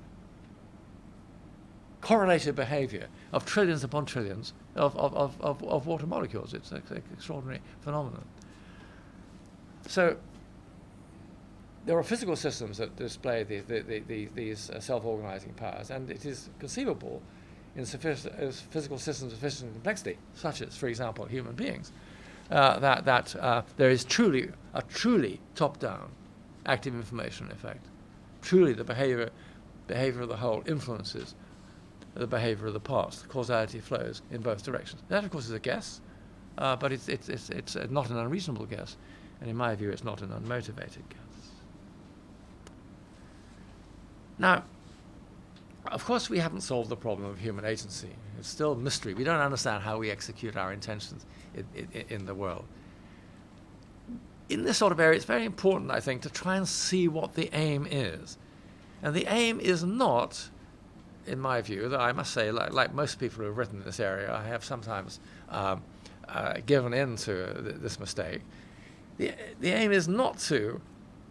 C: correlated behavior of trillions upon trillions of water molecules. It's an extraordinary phenomenon. So there are physical systems that display these self-organizing powers, and it is conceivable in physical systems of sufficient complexity, such as, for example, human beings, that there is truly a top-down active information effect. Truly the behavior of the whole influences the behavior of the parts. The causality flows in both directions. That, of course, is a guess, but it's not an unreasonable guess, and in my view, it's not an unmotivated guess. Now, of course, we haven't solved the problem of human agency. It's still a mystery. We don't understand how we execute our intentions in the world. In this sort of area, it's very important, I think, to try and see what the aim is. And the aim is not, in my view, that I must say, like most people who have written in this area, I have sometimes given in to this mistake. The aim is not to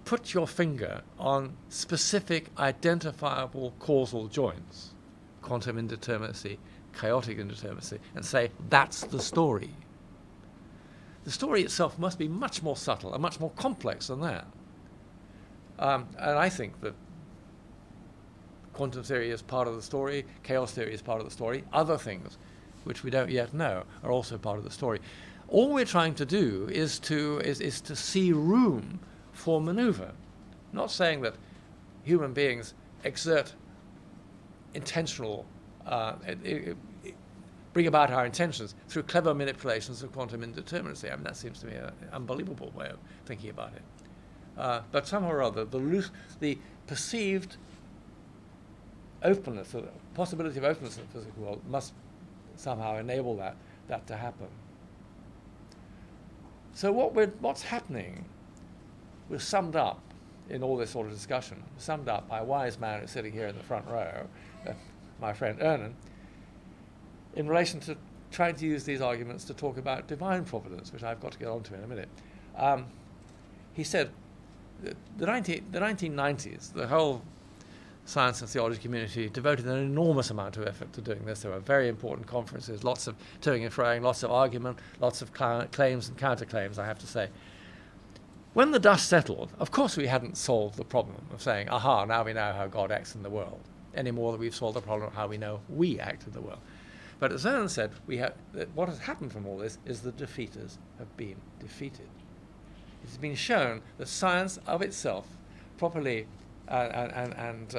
C: put your finger on specific identifiable causal joints, quantum indeterminacy, chaotic indeterminacy, and say, that's the story. The story itself must be much more subtle and much more complex than that. And I think that quantum theory is part of the story, chaos theory is part of the story, other things which we don't yet know are also part of the story. All we're trying to do is to see room for maneuver. Not saying that human beings exert intentional, bring about our intentions through clever manipulations of quantum indeterminacy. I mean, that seems to me an unbelievable way of thinking about it. But somehow or other, the perceived openness, the possibility of openness in the physical world must somehow enable that to happen. So what's happening was summed up in all this sort of discussion, summed up by a wise man who's sitting here in the front row, my friend Ernan, in relation to trying to use these arguments to talk about divine providence, which I've got to get onto in a minute. He said the 1990s, the whole science and theology community devoted an enormous amount of effort to doing this. There were very important conferences, lots of toing and froing, lots of argument, lots of claims and counterclaims, I have to say. When the dust settled, of course we hadn't solved the problem of saying, aha, now we know how God acts in the world, any more than we've solved the problem of how we know we act in the world. But as Owen said, what has happened from all this is the defeaters have been defeated. It has been shown that science of itself, properly and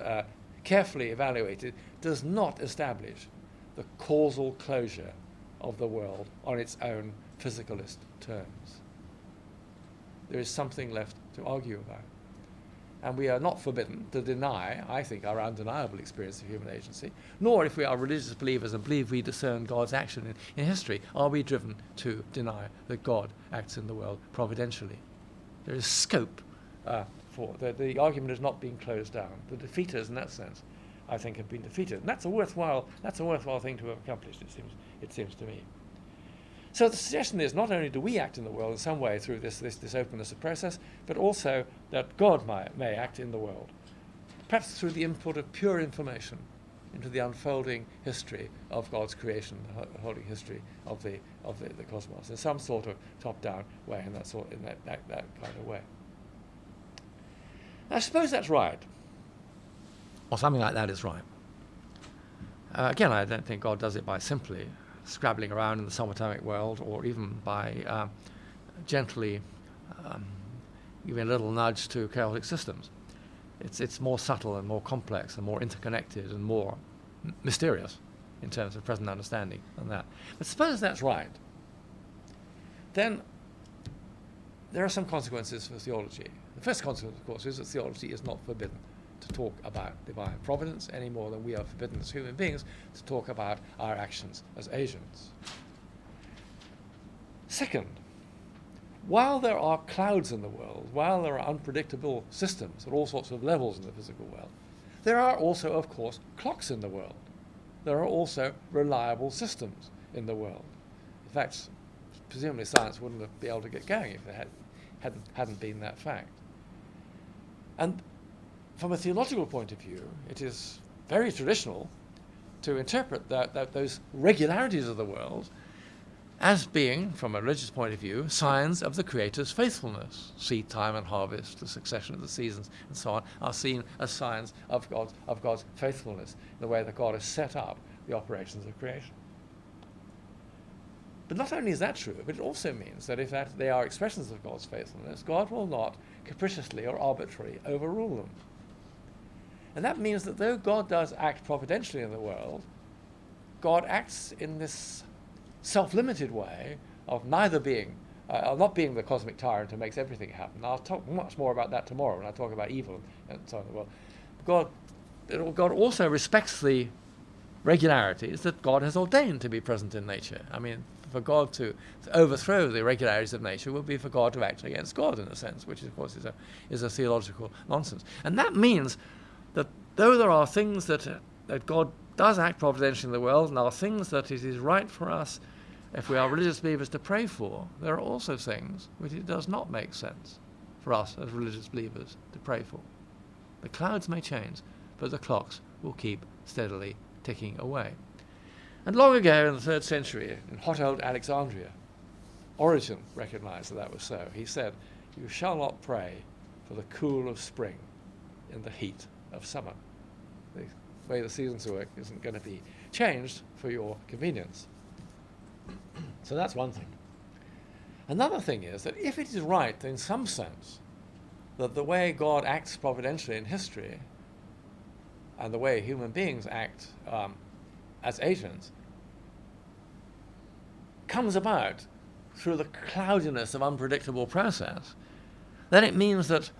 C: carefully evaluated, does not establish the causal closure of the world on its own physicalist terms. There is something left to argue about. And we are not forbidden to deny, I think, our undeniable experience of human agency, nor, if we are religious believers and believe we discern God's action in history, are we driven to deny that God acts in the world providentially. There is scope for the argument is not being closed down. The defeaters, in that sense, I think, have been defeated, and that's a worthwhile thing to have accomplished. It seems to me. So the suggestion is not only do we act in the world in some way through this openness of process, but also that God may act in the world, perhaps through the input of pure information into the unfolding history of God's creation, the unfolding history of the cosmos, in some sort of top-down way, in that kind of way. I suppose that's right, or something like that is right. Again, I don't think God does it by simply scrabbling around in the subatomic world, or even by gently giving a little nudge to chaotic systems. It's more subtle and more complex and more interconnected and more mysterious in terms of present understanding than that. But suppose that's right, then there are some consequences for theology. The first consequence, of course, is that theology is not forbidden to talk about divine providence any more than we are forbidden as human beings to talk about our actions as agents. Second, while there are clouds in the world, while there are unpredictable systems at all sorts of levels in the physical world, there are also, of course, clocks in the world. There are also reliable systems in the world. In fact, presumably science wouldn't have been able to get going if it hadn't been that fact. And from a theological point of view, it is very traditional to interpret that those regularities of the world as being, from a religious point of view, signs of the Creator's faithfulness. Seed time and harvest, the succession of the seasons, and so on, are seen as signs of God's faithfulness in the way that God has set up the operations of creation. But not only is that true, but it also means that if they are expressions of God's faithfulness, God will not capriciously or arbitrarily overrule them. And that means that though God does act providentially in the world, God acts in this self-limited way of not being the cosmic tyrant who makes everything happen. I'll talk much more about that tomorrow when I talk about evil and so on in the world. God also respects the regularities that God has ordained to be present in nature. I mean, for God to overthrow the regularities of nature would be for God to act against God, in a sense, which of course is a theological nonsense. And that means that though there are things that God does act providentially in the world, and are things that it is right for us, if we are religious believers, to pray for, there are also things which it does not make sense for us as religious believers to pray for. The clouds may change, but the clocks will keep steadily ticking away. And long ago in the 3rd century, in hot old Alexandria, Origen recognized that was so. He said, "You shall not pray for the cool of spring in the heat of summer." The way the seasons work isn't going to be changed for your convenience. So that's one thing. Another thing is that if it is right in some sense that the way God acts providentially in history and the way human beings act as agents comes about through the cloudiness of unpredictable process, then it means that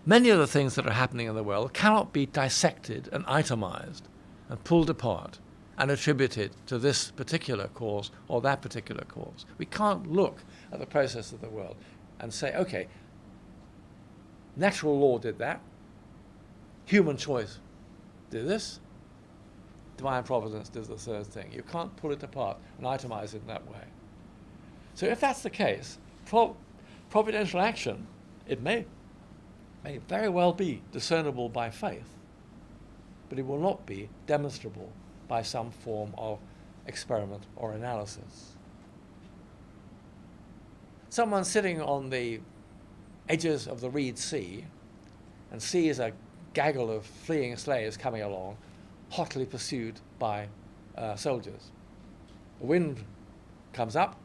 C: many of the things that are happening in the world cannot be dissected and itemized and pulled apart and attributed to this particular cause or that particular cause. We can't look at the process of the world and say, okay, natural law did that, human choice did this, divine providence does the third thing. You can't pull it apart and itemize it in that way. So if that's the case, providential action, it may very well be discernible by faith, but it will not be demonstrable by some form of experiment or analysis. Someone sitting on the edges of the Reed Sea and sees a gaggle of fleeing slaves coming along, hotly pursued by soldiers. The wind comes up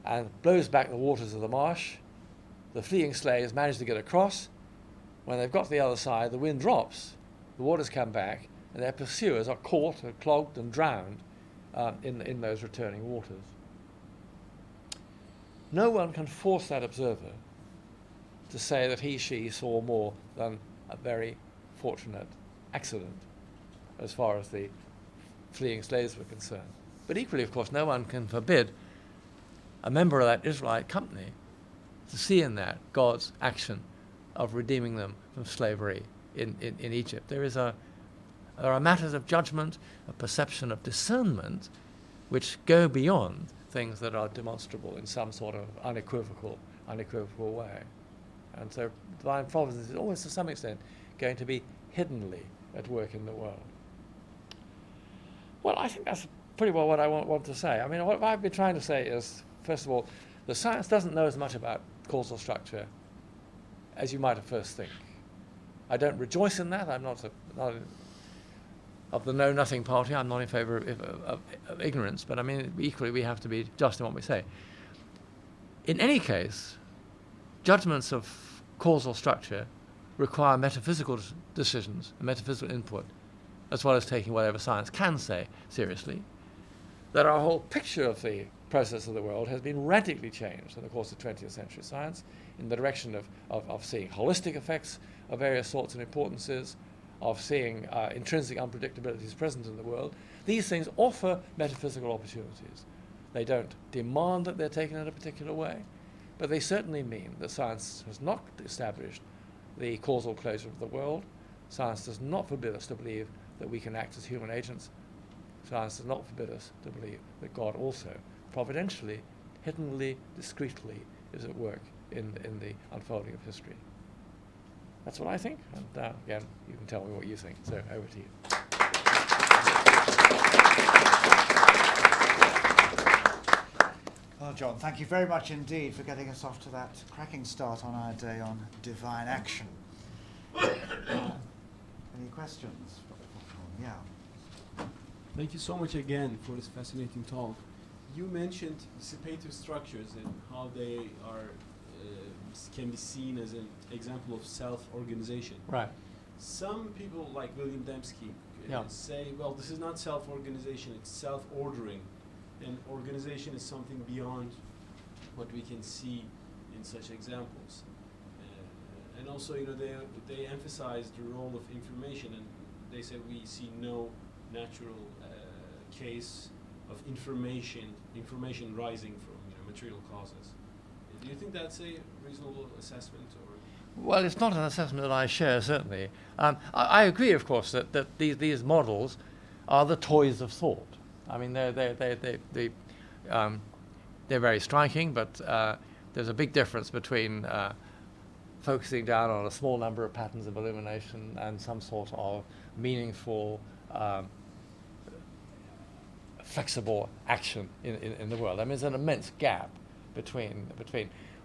C: and blows back the waters of the marsh. The fleeing slaves manage to get across. When they've got to the other side, the wind drops, the waters come back, and their pursuers are caught and clogged and drowned in those returning waters. No one can force that observer to say that she saw more than a very fortunate accident as far as the fleeing slaves were concerned. But equally, of course, no one can forbid a member of that Israelite company to see in that God's action of redeeming them from slavery in Egypt. There are matters of judgment, of perception, of discernment, which go beyond things that are demonstrable in some sort of unequivocal way. And so divine providence is always, to some extent, going to be hiddenly at work in the world. Well, I think that's pretty well what I want to say. I mean, what I've been trying to say is, first of all, the science doesn't know as much about causal structure as you might at first think. I don't rejoice in that. I'm not of the know-nothing party. I'm not in favour of ignorance. But I mean, equally, we have to be just in what we say. In any case, judgments of causal structure require metaphysical decisions and metaphysical input, as well as taking whatever science can say seriously. That our whole picture of the process of the world has been radically changed in the course of 20th century science in the direction of seeing holistic effects of various sorts and importances, of seeing intrinsic unpredictabilities present in the world. These things offer metaphysical opportunities. They don't demand that they're taken in a particular way, but they certainly mean that science has not established the causal closure of the world. Science does not forbid us to believe that we can act as human agents. Science does not forbid us to believe that God also, providentially, hiddenly, discreetly, is at work in the unfolding of history. That's what I think, and again, you can tell me what you think, so over to you.
A: Well, John, thank you very much indeed for getting us off to that cracking start on our day on divine action. Any questions? Yeah.
D: Thank you so much again for this fascinating talk. You mentioned dissipative structures and how they are can be seen as an example of self-organization.
C: Right.
D: Some people, like William Dembski, say, well, this is not self-organization, it's self-ordering. And organization is something beyond what we can see in such examples. And also, they emphasize the role of information, and they say we see no natural case of information rising from material causes. Do you think that's a reasonable assessment? Or?
C: Well, it's not an assessment that I share, certainly. I agree, of course, that these models are the toys of thought. I mean, they're very striking, but there's a big difference between focusing down on a small number of patterns of illumination and some sort of meaningful, flexible action in the world. I mean, there's an immense gap between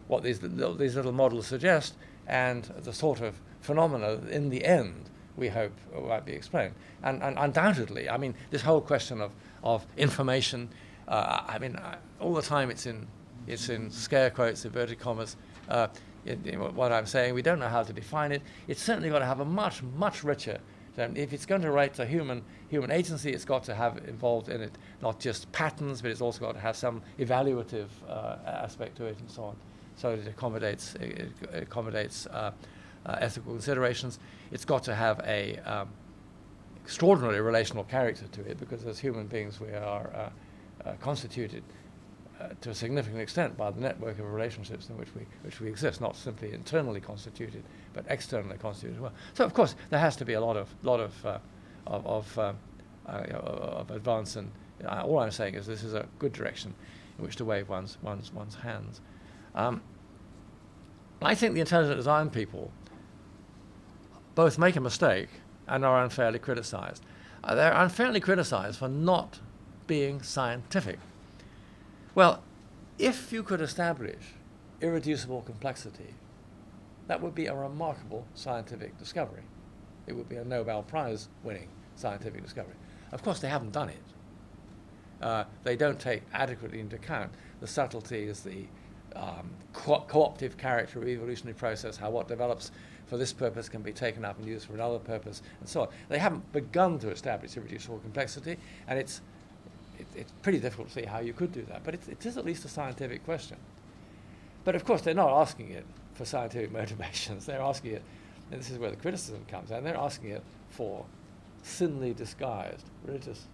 C: what these little models suggest and the sort of phenomena in the end we hope might be explained. And undoubtedly, I mean, this whole question of information, all the time it's in scare quotes, inverted commas. What I'm saying, we don't know how to define it. It's certainly got to have a much, much richer. If it's going to relate to human agency, it's got to have involved in it not just patterns, but it's also got to have some evaluative aspect to it and so on. So it accommodates ethical considerations. It's got to have a extraordinarily relational character to it, because as human beings we are constituted to a significant extent by the network of relationships in which we exist, not simply internally constituted, but externally constituted as well. So of course there has to be a lot of advance, and all I'm saying is this is a good direction in which to wave one's hands. I think the intelligent design people both make a mistake and are unfairly criticized. They're unfairly criticized for not being scientific. Well, if you could establish irreducible complexity, that would be a remarkable scientific discovery. It would be a Nobel Prize winning scientific discovery. Of course, they haven't done it. They don't take adequately into account the subtleties, the co-optive character of the evolutionary process, how what develops for this purpose can be taken up and used for another purpose, and so on. They haven't begun to establish irreducible complexity, and it's pretty difficult to see how you could do that. But it is at least a scientific question. But of course, they're not asking it for scientific motivations. They're asking it, and this is where the criticism comes in, they're asking it for thinly disguised religious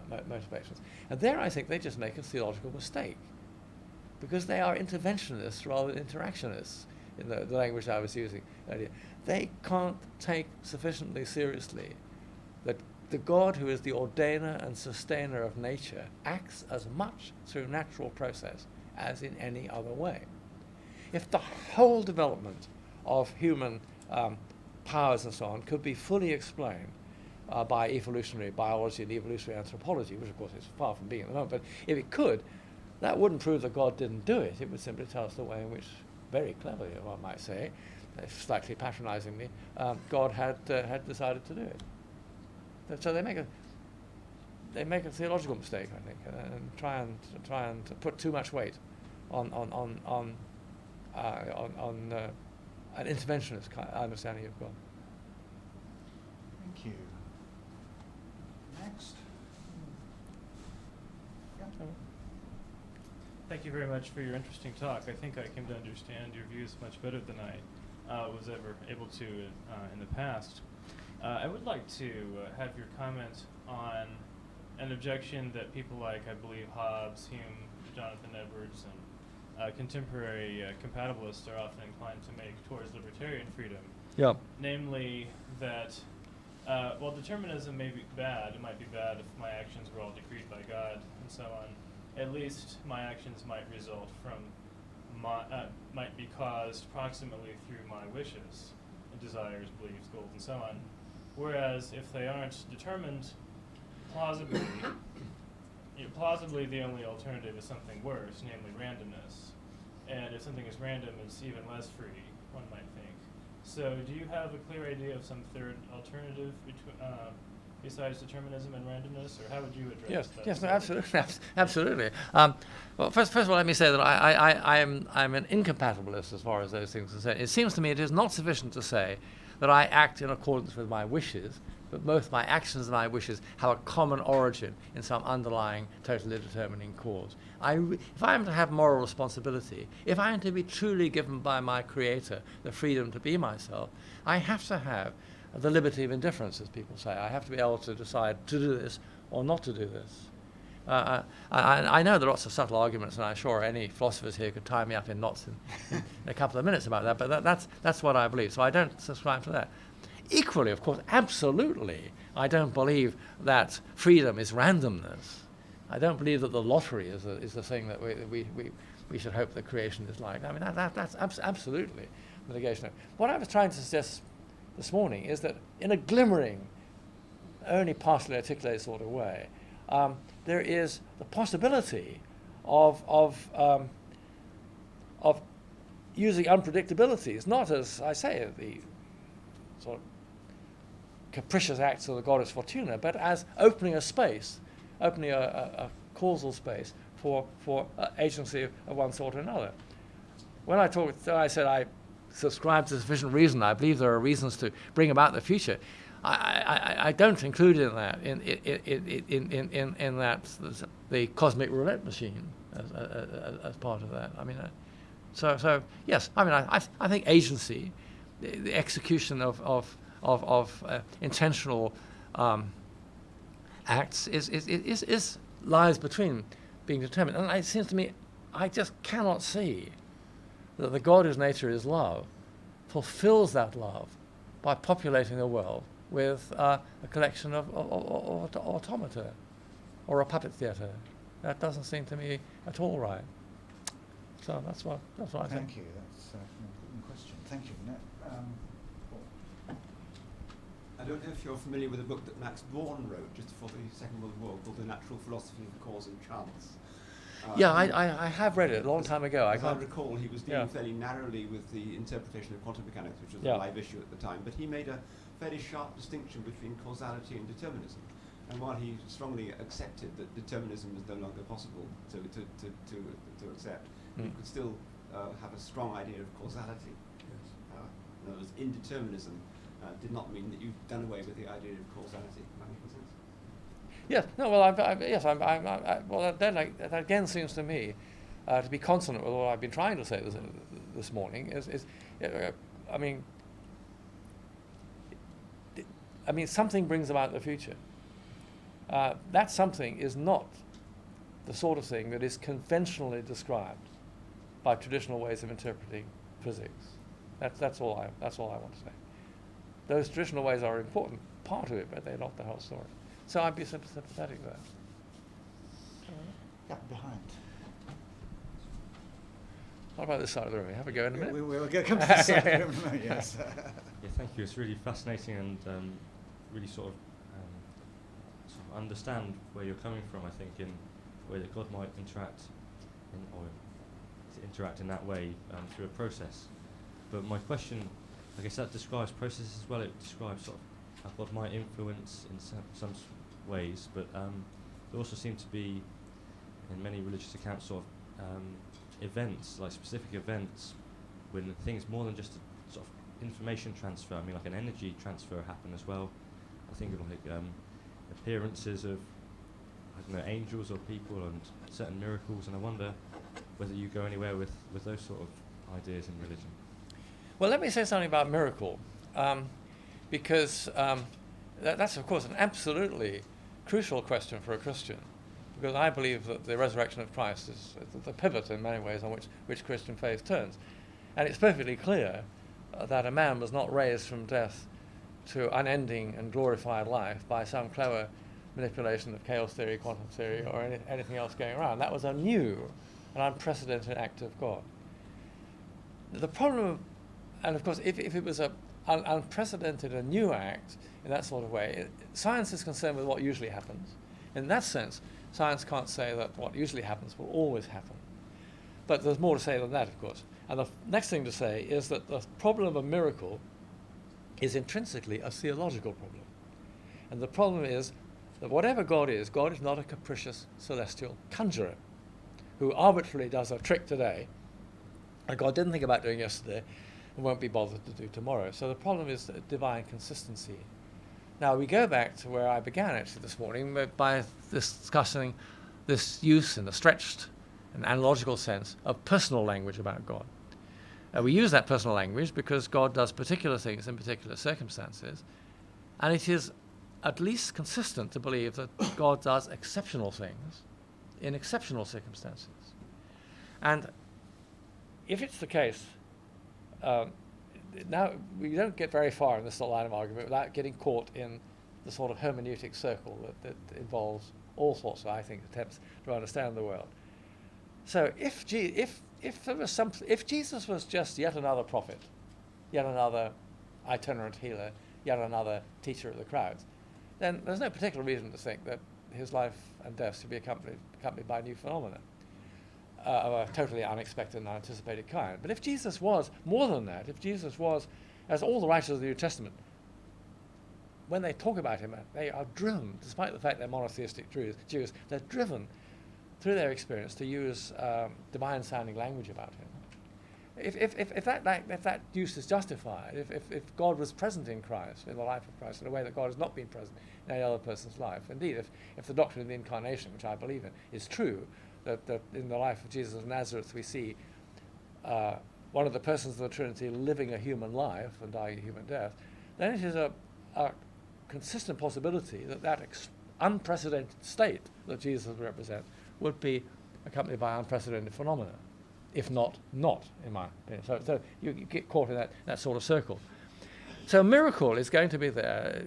C: motivations. And there I think they just make a theological mistake, because they are interventionists rather than interactionists, in the language I was using earlier. They can't take sufficiently seriously that the God who is the ordainer and sustainer of nature acts as much through natural process as in any other way. If the whole development of human powers and so on could be fully explained by evolutionary biology and evolutionary anthropology, which of course is far from being at the moment, but if it could, that wouldn't prove that God didn't do it. It would simply tell us the way in which, very cleverly, one might say, slightly patronizingly, God had decided to do it. So they make a theological mistake, I think, and try and put too much weight on an interventionist kind of understanding of God.
A: Thank you. Next. Yeah.
E: Thank you very much for your interesting talk. I think I came to understand your views much better than I was ever able to in the past. I would like to have your comment on an objection that people like, I believe, Hobbes, Hume, Jonathan Edwards, and contemporary compatibilists are often inclined to make towards libertarian freedom.
C: Yeah.
E: Namely that, while determinism may be bad, it might be bad if my actions were all decreed by God and so on, at least my actions might result from might be caused proximately through my wishes, desires, beliefs, goals, and so on. Whereas if they aren't determined plausibly, plausibly the only alternative is something worse, namely randomness. And if something is random, it's even less free, one might think. So do you have a clear idea of some third alternative besides determinism and randomness, or how would you address that?
C: Yes, no, absolutely, absolutely. Well, first of all, let me say that I'm an incompatibilist as far as those things are concerned. It seems to me it is not sufficient to say that I act in accordance with my wishes, but both my actions and my wishes have a common origin in some underlying, totally determining cause. If I am to have moral responsibility, if I am to be truly given by my Creator the freedom to be myself, I have to have the liberty of indifference, as people say. I have to be able to decide to do this or not to do this. I know there are lots of subtle arguments, and I'm sure any philosophers here could tie me up in knots in a couple of minutes about that, but that's what I believe, so I don't subscribe to that. Equally, of course, absolutely, I don't believe that freedom is randomness. I don't believe that the lottery is the thing that we should hope that creation is like. I mean, that's absolutely the negation. What I was trying to suggest this morning is that in a glimmering, only partially articulated sort of way, there is the possibility of using unpredictabilities, not as I say the sort of capricious acts of the goddess Fortuna, but as opening a space, opening a causal space for agency of one sort or another. When I said I subscribe to sufficient reason, I believe there are reasons to bring about the future. I don't include in that in that the cosmic roulette machine as part of that. I mean, so yes. I mean, I think agency, the execution of intentional acts is lies between being determined. And it seems to me, I just cannot see that the God whose nature is love fulfills that love by populating the world with a collection of automata or a puppet theatre. That doesn't seem to me at all right. So that's what I think.
A: Thank you. That's an important question. Thank you.
F: I don't know if you're familiar with a book that Max Born wrote just before the Second World War called The Natural Philosophy of Cause and Chance.
C: Yeah, I have read it a long time ago.
F: As I recall, he was dealing
C: Yeah.
F: fairly narrowly with the interpretation of quantum mechanics, which was
C: Yeah.
F: a live issue at the time, but he made a fairly sharp distinction between causality and determinism. And while he strongly accepted that determinism was no longer possible to accept, you could still have a strong idea of causality. In other words, indeterminism did not mean that you've done away with the idea of causality. Am I making sense?
C: Yes. No. Well, well, that again seems to me to be consonant with what I've been trying to say this morning. I mean, something brings about the future. That something is not the sort of thing that is conventionally described by traditional ways of interpreting physics. That's all I want to say. Those traditional ways are an important part of it, but they're not the whole story. So I'd be sympathetic to that.
A: Yeah, behind.
C: What about this side of the room? Have a go in a minute.
A: We're going to come to this side of the room in a minute, yes.
G: Yeah, thank you. It's really fascinating and really sort of understand where you're coming from. I think in the way that God might interact in that way through a process. But my question, I guess that describes process as well. It describes sort of how God might influence in some ways, but there also seem to be, in many religious accounts, sort of events, like specific events, when things more than just a sort of information transfer. I mean, like an energy transfer happen as well. I think of like appearances of, I don't know, angels or people and certain miracles, and I wonder whether you go anywhere with those sort of ideas in religion.
C: Well, let me say something about miracle, because that's, of course, an absolutely crucial question for a Christian, because I believe that the resurrection of Christ is the pivot in many ways on which Christian faith turns. And it's perfectly clear that a man was not raised from death to unending and glorified life by some clever manipulation of chaos theory, quantum theory, or anything else going around. That was a new and unprecedented act of God. The problem, and of course, if it was an unprecedented, a new act in that sort of way, science is concerned with what usually happens. In that sense, science can't say that what usually happens will always happen. But there's more to say than that, of course. And the next thing to say is that the problem of a miracle is intrinsically a theological problem. And the problem is that whatever God is not a capricious celestial conjurer who arbitrarily does a trick today that God didn't think about doing yesterday and won't be bothered to do tomorrow. So the problem is divine consistency. Now we go back to where I began actually this morning by discussing this use in a stretched and analogical sense of personal language about God. We use that personal language because God does particular things in particular circumstances, and it is at least consistent to believe that God does exceptional things in exceptional circumstances. And if it's the case, now we don't get very far in this line of argument without getting caught in the sort of hermeneutic circle that involves all sorts of, I think, attempts to understand the world. So if Jesus was just yet another prophet, yet another itinerant healer, yet another teacher of the crowds, then there's no particular reason to think that his life and death should be accompanied by new phenomena of a totally unexpected and unanticipated kind. But if Jesus was more than that, if Jesus was, as all the writers of the New Testament, when they talk about him, they are driven, despite the fact they're monotheistic Jews, they're driven through their experience to use divine-sounding language about him. If that use is justified, if God was present in Christ, in the life of Christ, in a way that God has not been present in any other person's life, indeed, if the doctrine of the Incarnation, which I believe in, is true, that in the life of Jesus of Nazareth we see one of the persons of the Trinity living a human life and dying a human death, then it is a consistent possibility that unprecedented state that Jesus would represent would be accompanied by unprecedented phenomena, if not, in my opinion. So you get caught in that sort of circle. So a miracle is going to be there.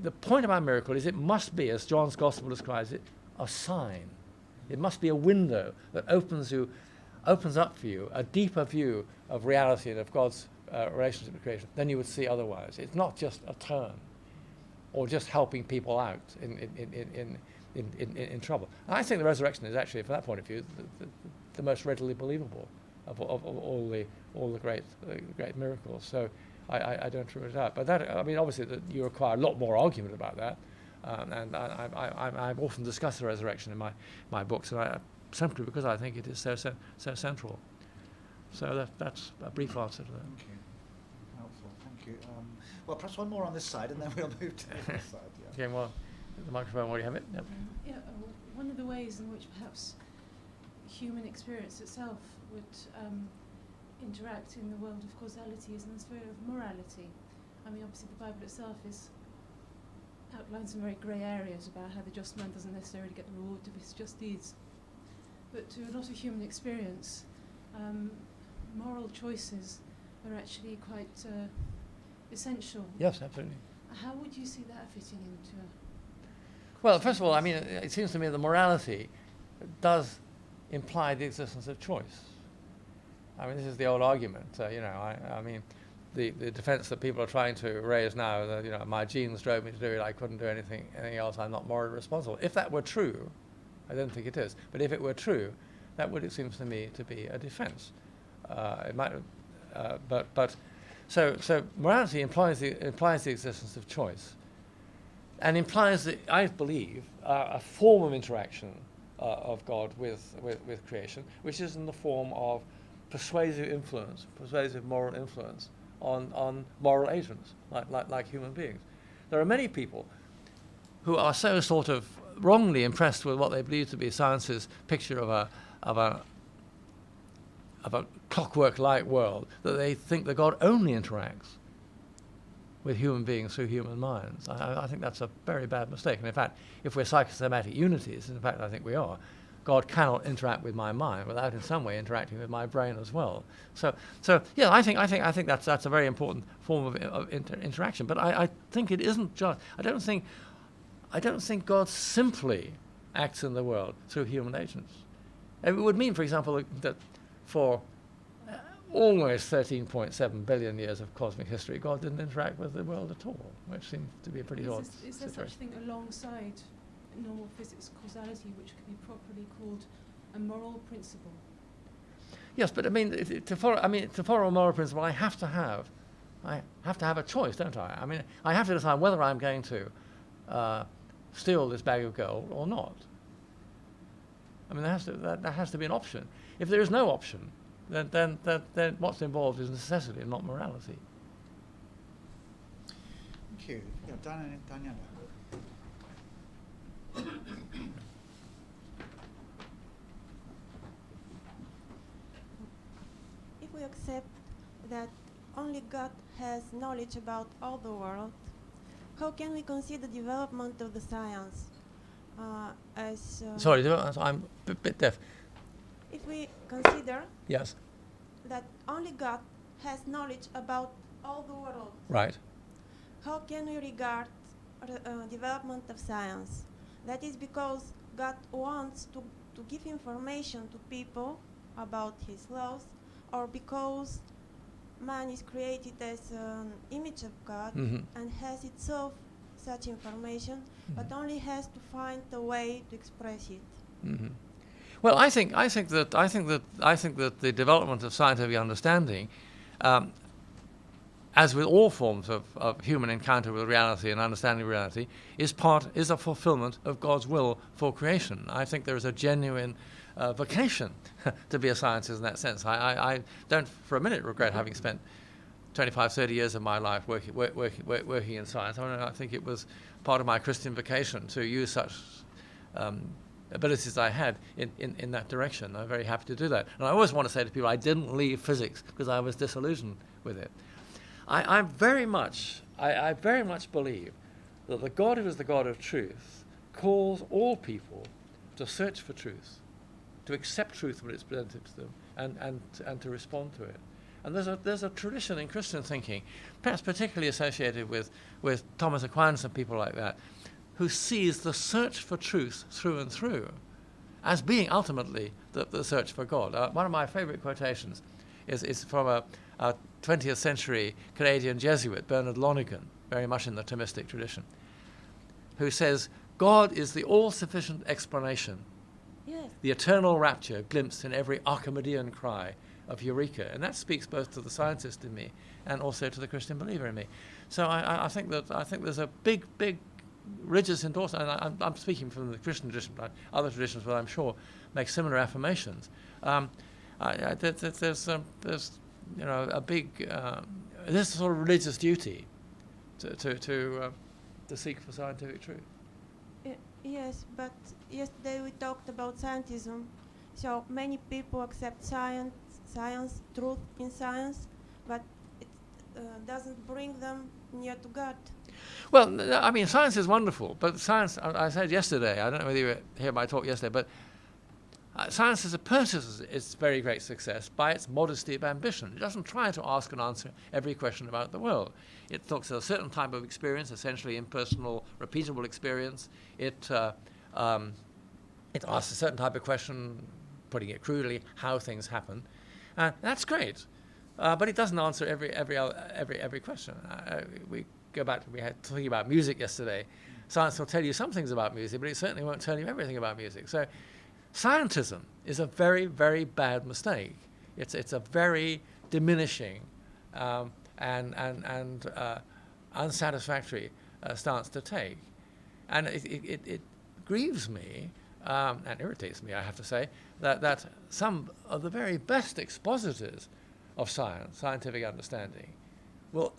C: The point about a miracle is it must be, as John's Gospel describes it, a sign. It must be a window that opens up for you a deeper view of reality and of God's relationship with creation than you would see otherwise. It's not just a turn. or just helping people out in trouble. And I think the resurrection is actually, from that point of view, the most readily believable of all the great miracles. So I don't rule it out. But that, I mean, obviously you require a lot more argument about that. And I've often discussed the resurrection in my books, and simply because I think it is so central. So that's a brief answer to that.
A: Thank you. Helpful. Thank you. Well, perhaps one more on this side, and then we'll move to the other side. Yeah.
C: Okay, well, the microphone, where do you have it? Yep.
H: Yeah, one of the ways in which perhaps human experience itself would interact in the world of causality is in the sphere of morality. I mean, obviously the Bible itself outlines some very grey areas about how the just man doesn't necessarily get the reward of his just deeds. But to a lot of human experience, moral choices are actually quite essential.
C: Yes, absolutely.
H: How would you see that fitting into
C: Well, first of all, I mean, it seems to me that morality does imply the existence of choice. I mean, this is the old argument. I mean, the defense that people are trying to raise now, that, my genes drove me to do it, I couldn't do anything else, I'm not morally responsible. If that were true, I don't think it is, but if it were true, that would, it seems to me, to be a defense. It might, so morality implies the existence of choice, and implies that, I believe, a form of interaction of God with creation, which is in the form of persuasive moral influence on moral agents, like human beings. There are many people who are so sort of wrongly impressed with what they believe to be science's picture of a clockwork-like world that they think that God only interacts with human beings through human minds. I think that's a very bad mistake. And in fact, if we're psychosomatic unities, in fact I think we are, God cannot interact with my mind without in some way interacting with my brain as well. So yeah, I think that's a very important form of interaction. But I think it isn't just. I don't think God simply acts in the world through human agents. It would mean, for example, that for almost 13.7 billion years of cosmic history, God didn't interact with the world at all, which seems to be a pretty odd situation.
H: Is there such a thing alongside normal physics causality which could be properly called a moral principle?
C: Yes, but I mean, to follow a moral principle, I have to have a choice, don't I? I mean, I have to decide whether I'm going to steal this bag of gold or not. I mean, there has to be an option. If there is no option, then what's involved is necessity and not morality.
A: Thank you. Yeah, Daniela.
I: If we accept that only God has knowledge about all the world, how can we consider the development of the science as...
C: Sorry, I'm a bit deaf.
I: If we consider
C: Yes.
I: that only God has knowledge about all the world,
C: Right.
I: how can we regard development of science? That is because God wants to give information to people about his laws, or because man is created as an image of God and has itself such information, but only has to find a way to express it.
C: Well, I think that the development of scientific understanding, as with all forms of human encounter with reality and understanding reality, is a fulfillment of God's will for creation. I think there is a genuine vocation to be a scientist in that sense. I don't for a minute regret having spent 25, 30 years of my life working in science. I think it was part of my Christian vocation to use such abilities I had in that direction. I'm very happy to do that. And I always want to say to people, I didn't leave physics because I was disillusioned with it. I very much believe that the God who is the God of truth calls all people to search for truth, to accept truth when it's presented to them, and to respond to it. And there's a tradition in Christian thinking, perhaps particularly associated with Thomas Aquinas and people like that, who sees the search for truth through and through as being ultimately the search for God. One of my favorite quotations is from a 20th century Canadian Jesuit, Bernard Lonergan, very much in the Thomistic tradition. who says, God is the all-sufficient explanation,
I: Yes.
C: the eternal rapture glimpsed in every Archimedean cry of Eureka. And that speaks both to the scientist in me and also to the Christian believer in me. So I think there's a big religious endorsement, and I'm speaking from the Christian tradition, but other traditions will, I'm sure, make similar affirmations. There's a big there's a sort of religious duty to seek for scientific truth.
I: Yes, but yesterday we talked about scientism. So many people accept science, truth in science, but it doesn't bring them near to God.
C: Well, I mean, science is wonderful, but science, I said yesterday, I don't know whether you were here my talk yesterday, but science as a purchase its very great success by its modesty of ambition. It doesn't try to ask and answer every question about the world. It looks at a certain type of experience, essentially impersonal, repeatable experience. It asks a certain type of question, putting it crudely, how things happen. That's great, but it doesn't answer every question. We go back to, we had talking about music yesterday. Science will tell you some things about music, but it certainly won't tell you everything about music. So scientism is a very, very bad mistake. It's a very diminishing and unsatisfactory stance to take. And it grieves me and irritates me, I have to say, that some of the very best expositors of science, scientific understanding, will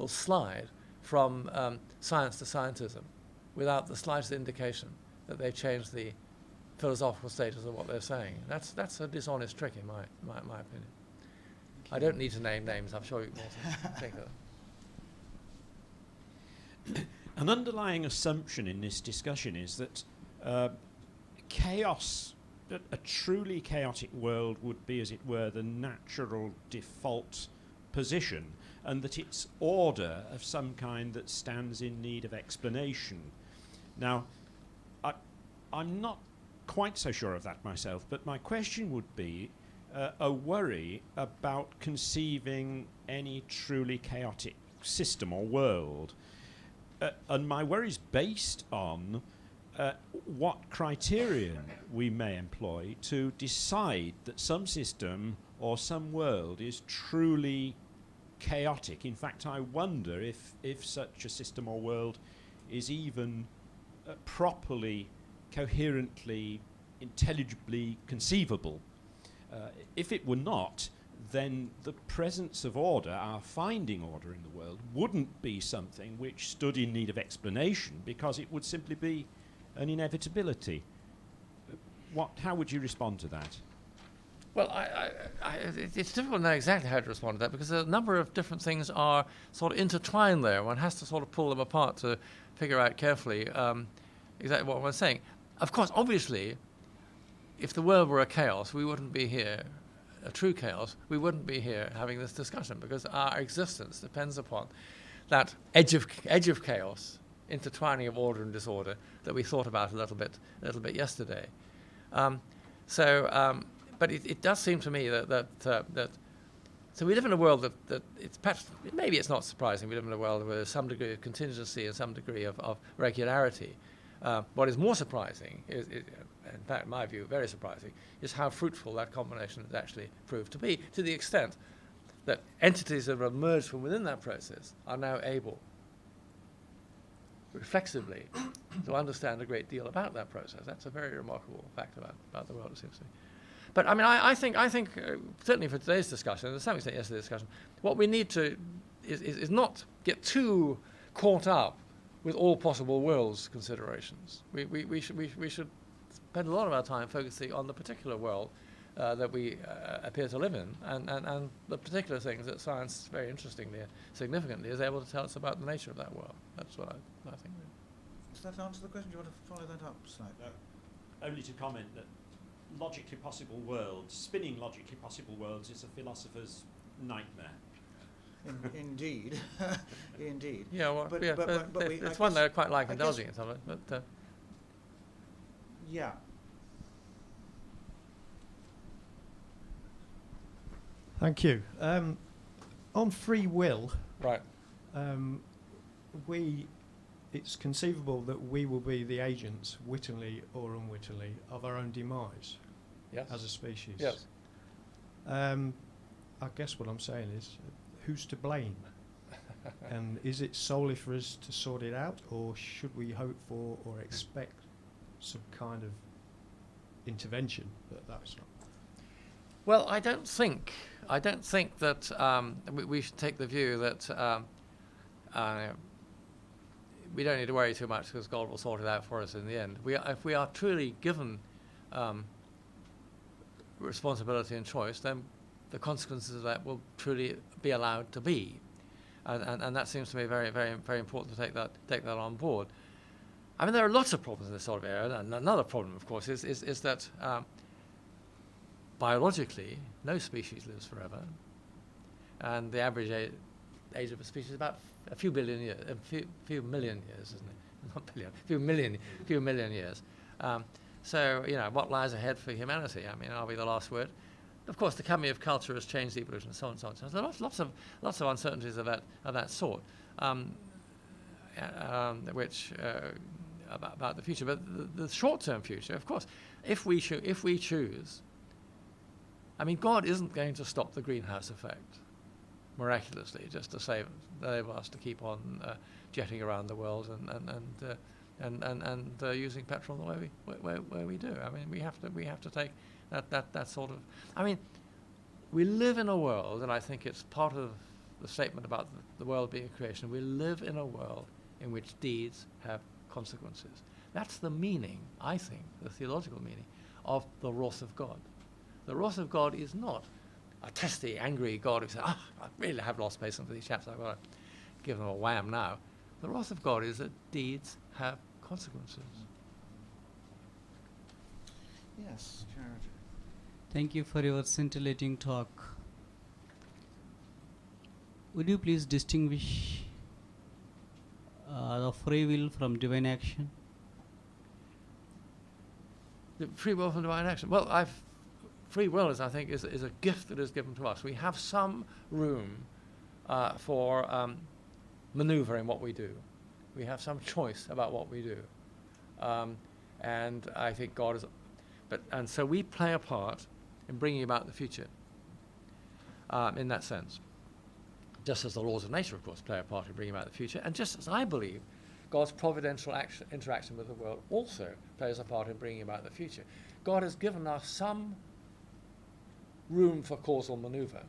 C: slide from science to scientism without the slightest indication that they've changed the philosophical status of what they're saying. That's a dishonest trick, in my opinion. I don't need to name names. I'm sure you can think of them.
J: An underlying assumption in this discussion is that chaos, a truly chaotic world would be, as it were, the natural default position, and that it's order of some kind that stands in need of explanation. Now, I'm not quite so sure of that myself, but my question would be a worry about conceiving any truly chaotic system or world. And my worry is based on what criterion we may employ to decide that some system or some world is truly chaotic. In fact, I wonder if such a system or world is even properly, coherently, intelligibly conceivable. If it were not, then the presence of order, our finding order in the world, wouldn't be something which stood in need of explanation, because it would simply be an inevitability. How would you respond to that?
C: Well, it's difficult to know exactly how to respond to that, because a number of different things are sort of intertwined there. One has to sort of pull them apart to figure out carefully exactly what one's saying. Of course, obviously, if the world were a chaos, we wouldn't be here, a true chaos, we wouldn't be here having this discussion, because our existence depends upon that edge of chaos, intertwining of order and disorder that we thought about a little bit yesterday. But it does seem to me that so we live in a world that it's perhaps, maybe it's not surprising, we live in a world where there's some degree of contingency and some degree of regularity. What is more surprising is, in fact, in my view, very surprising, is how fruitful that combination has actually proved to be, to the extent that entities that have emerged from within that process are now able, reflexively, to understand a great deal about that process. That's a very remarkable fact about the world, it seems to me. But I mean, I think certainly for today's discussion, and to some extent yesterday's discussion, what we need to is not get too caught up with all possible worlds considerations. We should spend a lot of our time focusing on the particular world that we appear to live in, and the particular things that science, very interestingly, significantly, is able to tell us about the nature of that world. That's what I think.
A: Does that answer the question? Do you want to follow that up slightly?
J: Only to comment that logically possible worlds, spinning logically possible worlds, is a philosopher's nightmare.
A: Indeed, indeed.
C: Yeah, well,
A: but
C: it's one that I quite like indulging in some of it. But
A: yeah.
K: Thank you. On free will,
C: right.
K: We it's conceivable that we will be the agents, wittingly or unwittingly, of our own demise
C: Yes.
K: as a species.
C: Yes.
K: I guess what I'm saying is, who's to blame? And is it solely for us to sort it out, or should we hope for or expect some kind of intervention? But that's not.
C: Well, I don't think that we should take the view that we don't need to worry too much because God will sort it out for us in the end. If we are truly given responsibility and choice, then the consequences of that will truly be allowed to be, and that seems to me very, very, very important to take that on board. I mean, there are lots of problems in this sort of area, and another problem, of course, is that biologically, no species lives forever, and the average age of a species is about a few billion years, few million years, isn't it? Not billion, few million years. So, you know, what lies ahead for humanity? I mean, are we the last word? Of course, the coming of culture has changed evolution, and so on and so on. So there are lots of uncertainties of that sort, which about the future. But the short-term future, of course, if we choose. I mean, God isn't going to stop the greenhouse effect miraculously just to enable us to keep on jetting around the world and using petrol the way we do. I mean, we have to take that sort of. I mean, we live in a world, and I think it's part of the statement about the world being a creation. We live in a world in which deeds have consequences. That's the meaning, I think, the theological meaning of the wrath of God. The wrath of God is not a testy, angry God who says, I really have lost patience for these chaps, I've got to give them a wham now. The wrath of God is that deeds have consequences.
A: Yes, Jared.
L: Thank you for your scintillating talk. Would you please distinguish the free will from divine action?
C: The free will from divine action. Well, free will is, I think, is a gift that is given to us. We have some room for maneuver in what we do. We have some choice about what we do, and I think God is. And so we play a part in bringing about the future. In that sense, just as the laws of nature, of course, play a part in bringing about the future, and just as I believe God's providential interaction with the world also plays a part in bringing about the future. God has given us some room for causal maneuver,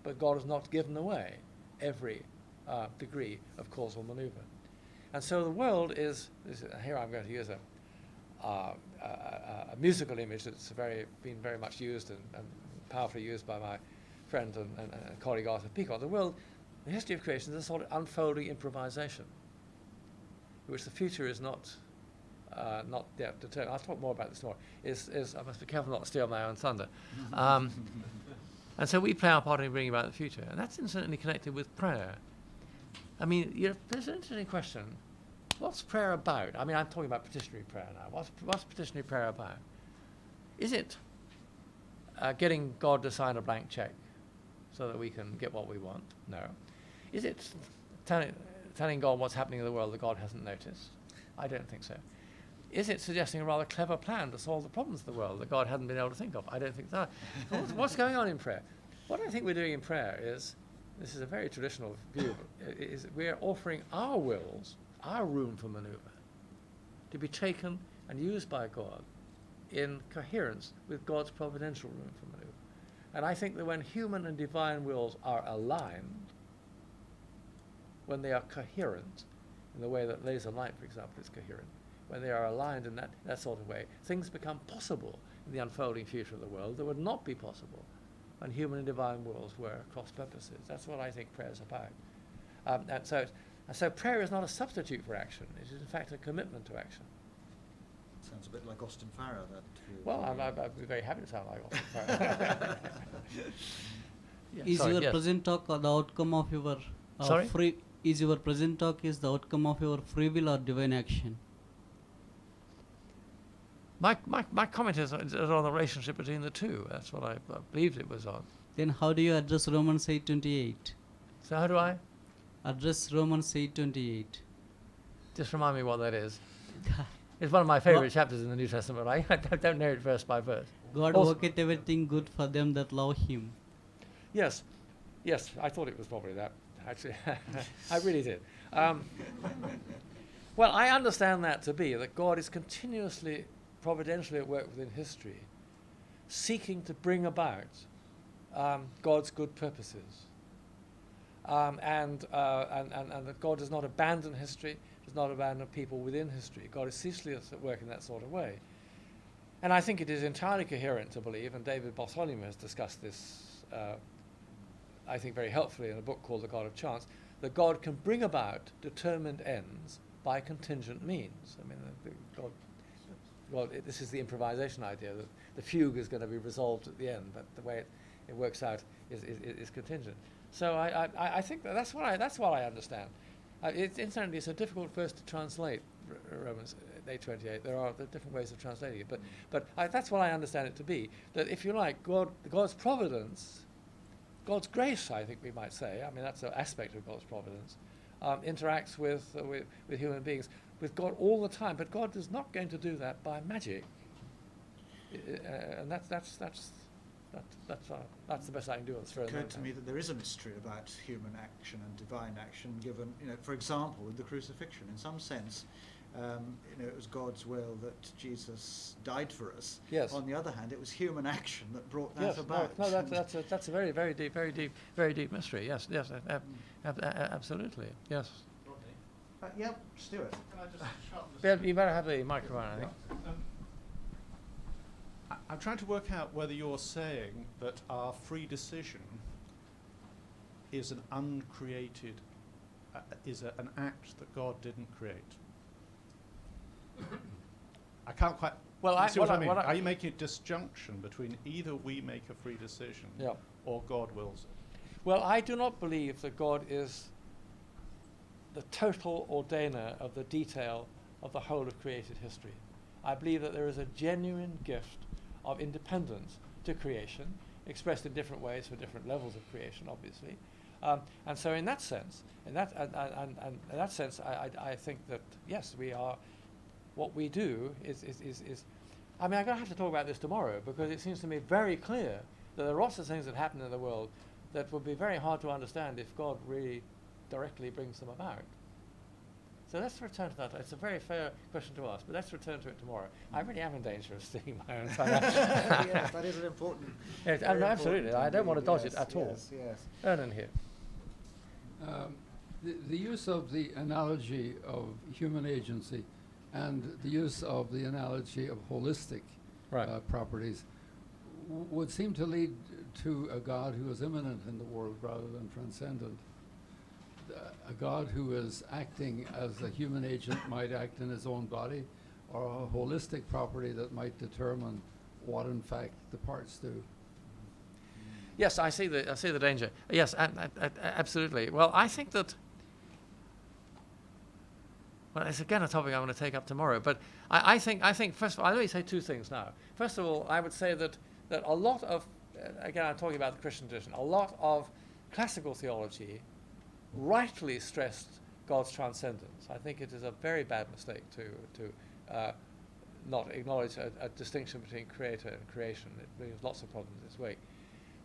C: but God has not given away every degree of causal maneuver. And so the world is here I'm going to use a musical image that's been very much used and powerfully used by my friend and colleague Arthur Peacock. The history of creation is a sort of unfolding improvisation, in which the future is not yet determined. I'll talk more about this tomorrow. I must be careful not to steal my own thunder. And so we play our part in bringing about the future, and that's incidentally connected with prayer. I mean, there's an interesting question. What's prayer about? I mean, I'm talking about petitionary prayer now. What's petitionary prayer about? Is it getting God to sign a blank check so that we can get what we want? No. Is it telling God what's happening in the world that God hasn't noticed? I don't think so. Is it suggesting a rather clever plan to solve the problems of the world that God hadn't been able to think of? I don't think so. What's going on in prayer? What I think we're doing in prayer is, this is a very traditional view, is we're offering our wills, our room for maneuver, to be taken and used by God in coherence with God's providential room for maneuver. And I think that when human and divine wills are aligned, when they are coherent, in the way that laser light, for example, is coherent, when they are aligned in that sort of way, things become possible in the unfolding future of the world that would not be possible when human and divine wills were cross purposes. That's what I think prayer is about. And so prayer is not a substitute for action. It is in fact a commitment to action.
M: Sounds a bit like Austin Farrow.
C: Well, I'd be very happy to sound like Austin Farrow.
L: Is your present talk the outcome of your free? Is your present talk is the outcome of your free will or divine action?
C: My comment is on the relationship between the two. That's what I believed it was on.
L: Then how do you address Romans 8:28?
C: So how do I?
L: Address Romans 8:28.
C: Just remind me what that is. It's one of my favorite chapters in the New Testament. I don't know it verse by verse.
L: God worketh everything good for them that love him.
C: Yes, I thought it was probably that, actually. I really did. Well, I understand that to be that God is continuously, providentially at work within history, seeking to bring about God's good purposes. And that God does not abandon history, does not abandon people within history. God is ceaselessly at work in that sort of way. And I think it is entirely coherent to believe, and David Bartholomew has discussed this, I think very helpfully in a book called The God of Chance, that God can bring about determined ends by contingent means. I mean, this is the improvisation idea, that the fugue is going to be resolved at the end, but the way it works out is contingent. So I think that's what I understand. Incidentally, it's a difficult verse to translate, Romans 8:28. There are different ways of translating it, but that's what I understand it to be. That if you like, God's providence, God's grace, I think we might say. I mean, that's an aspect of God's providence. Interacts with human beings, with God all the time. But God is not going to do that by magic, and that's the best I can do.
M: It's occurred to me that there is a mystery about human action and divine action, given, for example, with the crucifixion. In some sense, it was God's will that Jesus died for us.
C: Yes.
M: On the other hand, it was human action that brought that about.
C: No, that's a very deep mystery. Yes, absolutely. Yes.
M: Yep, Stuart.
N: Can I just sharpen
C: You better have the microphone, I think.
N: I'm trying to work out whether you're saying that our free decision is an uncreated, an act that God didn't create. I can't quite.
C: Well,
N: see what I mean. Are you making a disjunction between either we make a free decision or God wills it?
C: Well, I do not believe that God is the total ordainer of the detail of the whole of created history. I believe that there is a genuine gift of independence to creation, expressed in different ways for different levels of creation, obviously. And so, in that sense, I think that yes, we are. What we do is. I mean, I'm going to have to talk about this tomorrow because it seems to me very clear that there are lots of things that happen in the world that would be very hard to understand if God really directly brings them about. So let's return to that. It's a very fair question to ask, but let's return to it tomorrow. I really am in danger of sticking my own tongue out.
M: Yes, that is an important.
C: Absolutely, I don't want to dodge it at all.
M: Yes.
C: Ernan here.
O: The use of the analogy of human agency and the use of the analogy of holistic properties would seem to lead to a God who is immanent in the world rather than transcendent. A God who is acting as a human agent might act in his own body, or a holistic property that might determine what in fact the parts do.
C: Yes, I see the danger. Yes, absolutely. Well, I think that. Well, it's again a topic I'm going to take up tomorrow. But I think first of all, let me say two things now. First of all, I would say that a lot of, again, I'm talking about the Christian tradition, a lot of classical theology rightly stressed God's transcendence. I think it is a very bad mistake to not acknowledge a distinction between creator and creation. It brings lots of problems this way.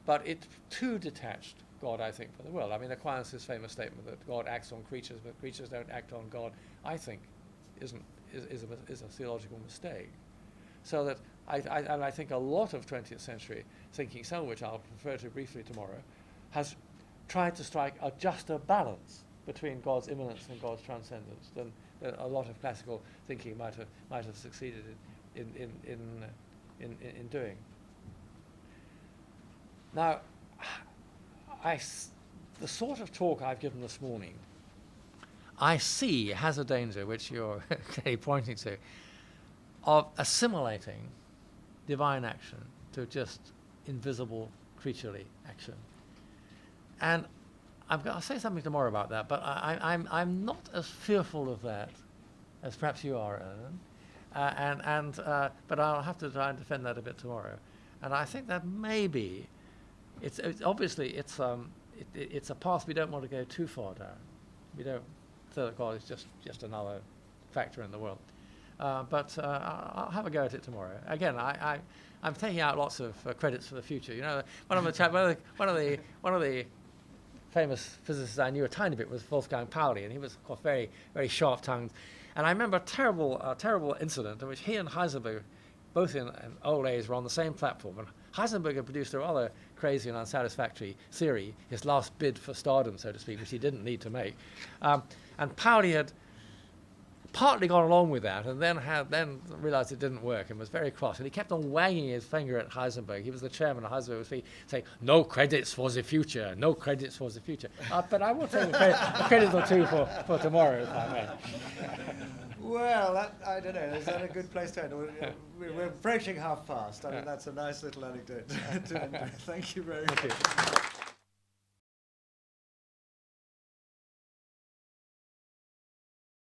C: But it too detached God, I think, from the world. I mean, Aquinas' famous statement that God acts on creatures, but creatures don't act on God, I think, is a theological mistake. So that I think a lot of 20th century thinking, some of which I'll refer to briefly tomorrow, has tried to strike a juster balance between God's immanence and God's transcendence than a lot of classical thinking might have succeeded in doing. Now, the sort of talk I've given this morning, I see has a danger, which you're clearly pointing to, of assimilating divine action to just invisible creaturely action. And I'll say something tomorrow about that, but I'm not as fearful of that as perhaps you are, Ernan. But I'll have to try and defend that a bit tomorrow. And I think that maybe it's obviously it's a path we don't want to go too far down. We don't. So that God is just another factor in the world. But I'll have a go at it tomorrow. Again, I'm taking out lots of credits for the future. You know, one of the famous physicists I knew a tiny bit was Wolfgang Pauli, and he was, of course, very, very sharp-tongued. And I remember a terrible incident in which he and Heisenberg, both in old age, were on the same platform. And Heisenberg had produced a rather crazy and unsatisfactory theory, his last bid for stardom, so to speak, which he didn't need to make. And Pauli had partly gone along with that, and then realized it didn't work and was very cross. And he kept on wagging his finger at Heisenberg. He was the chairman of Heisenberg, was saying, "No credits for the future, no credits for the future." But I will take a credit or two for tomorrow, if I may.
M: Well, I don't know. Is that a good place to end? We're approaching half past. I mean, that's a nice little anecdote to end with. Thank you very much.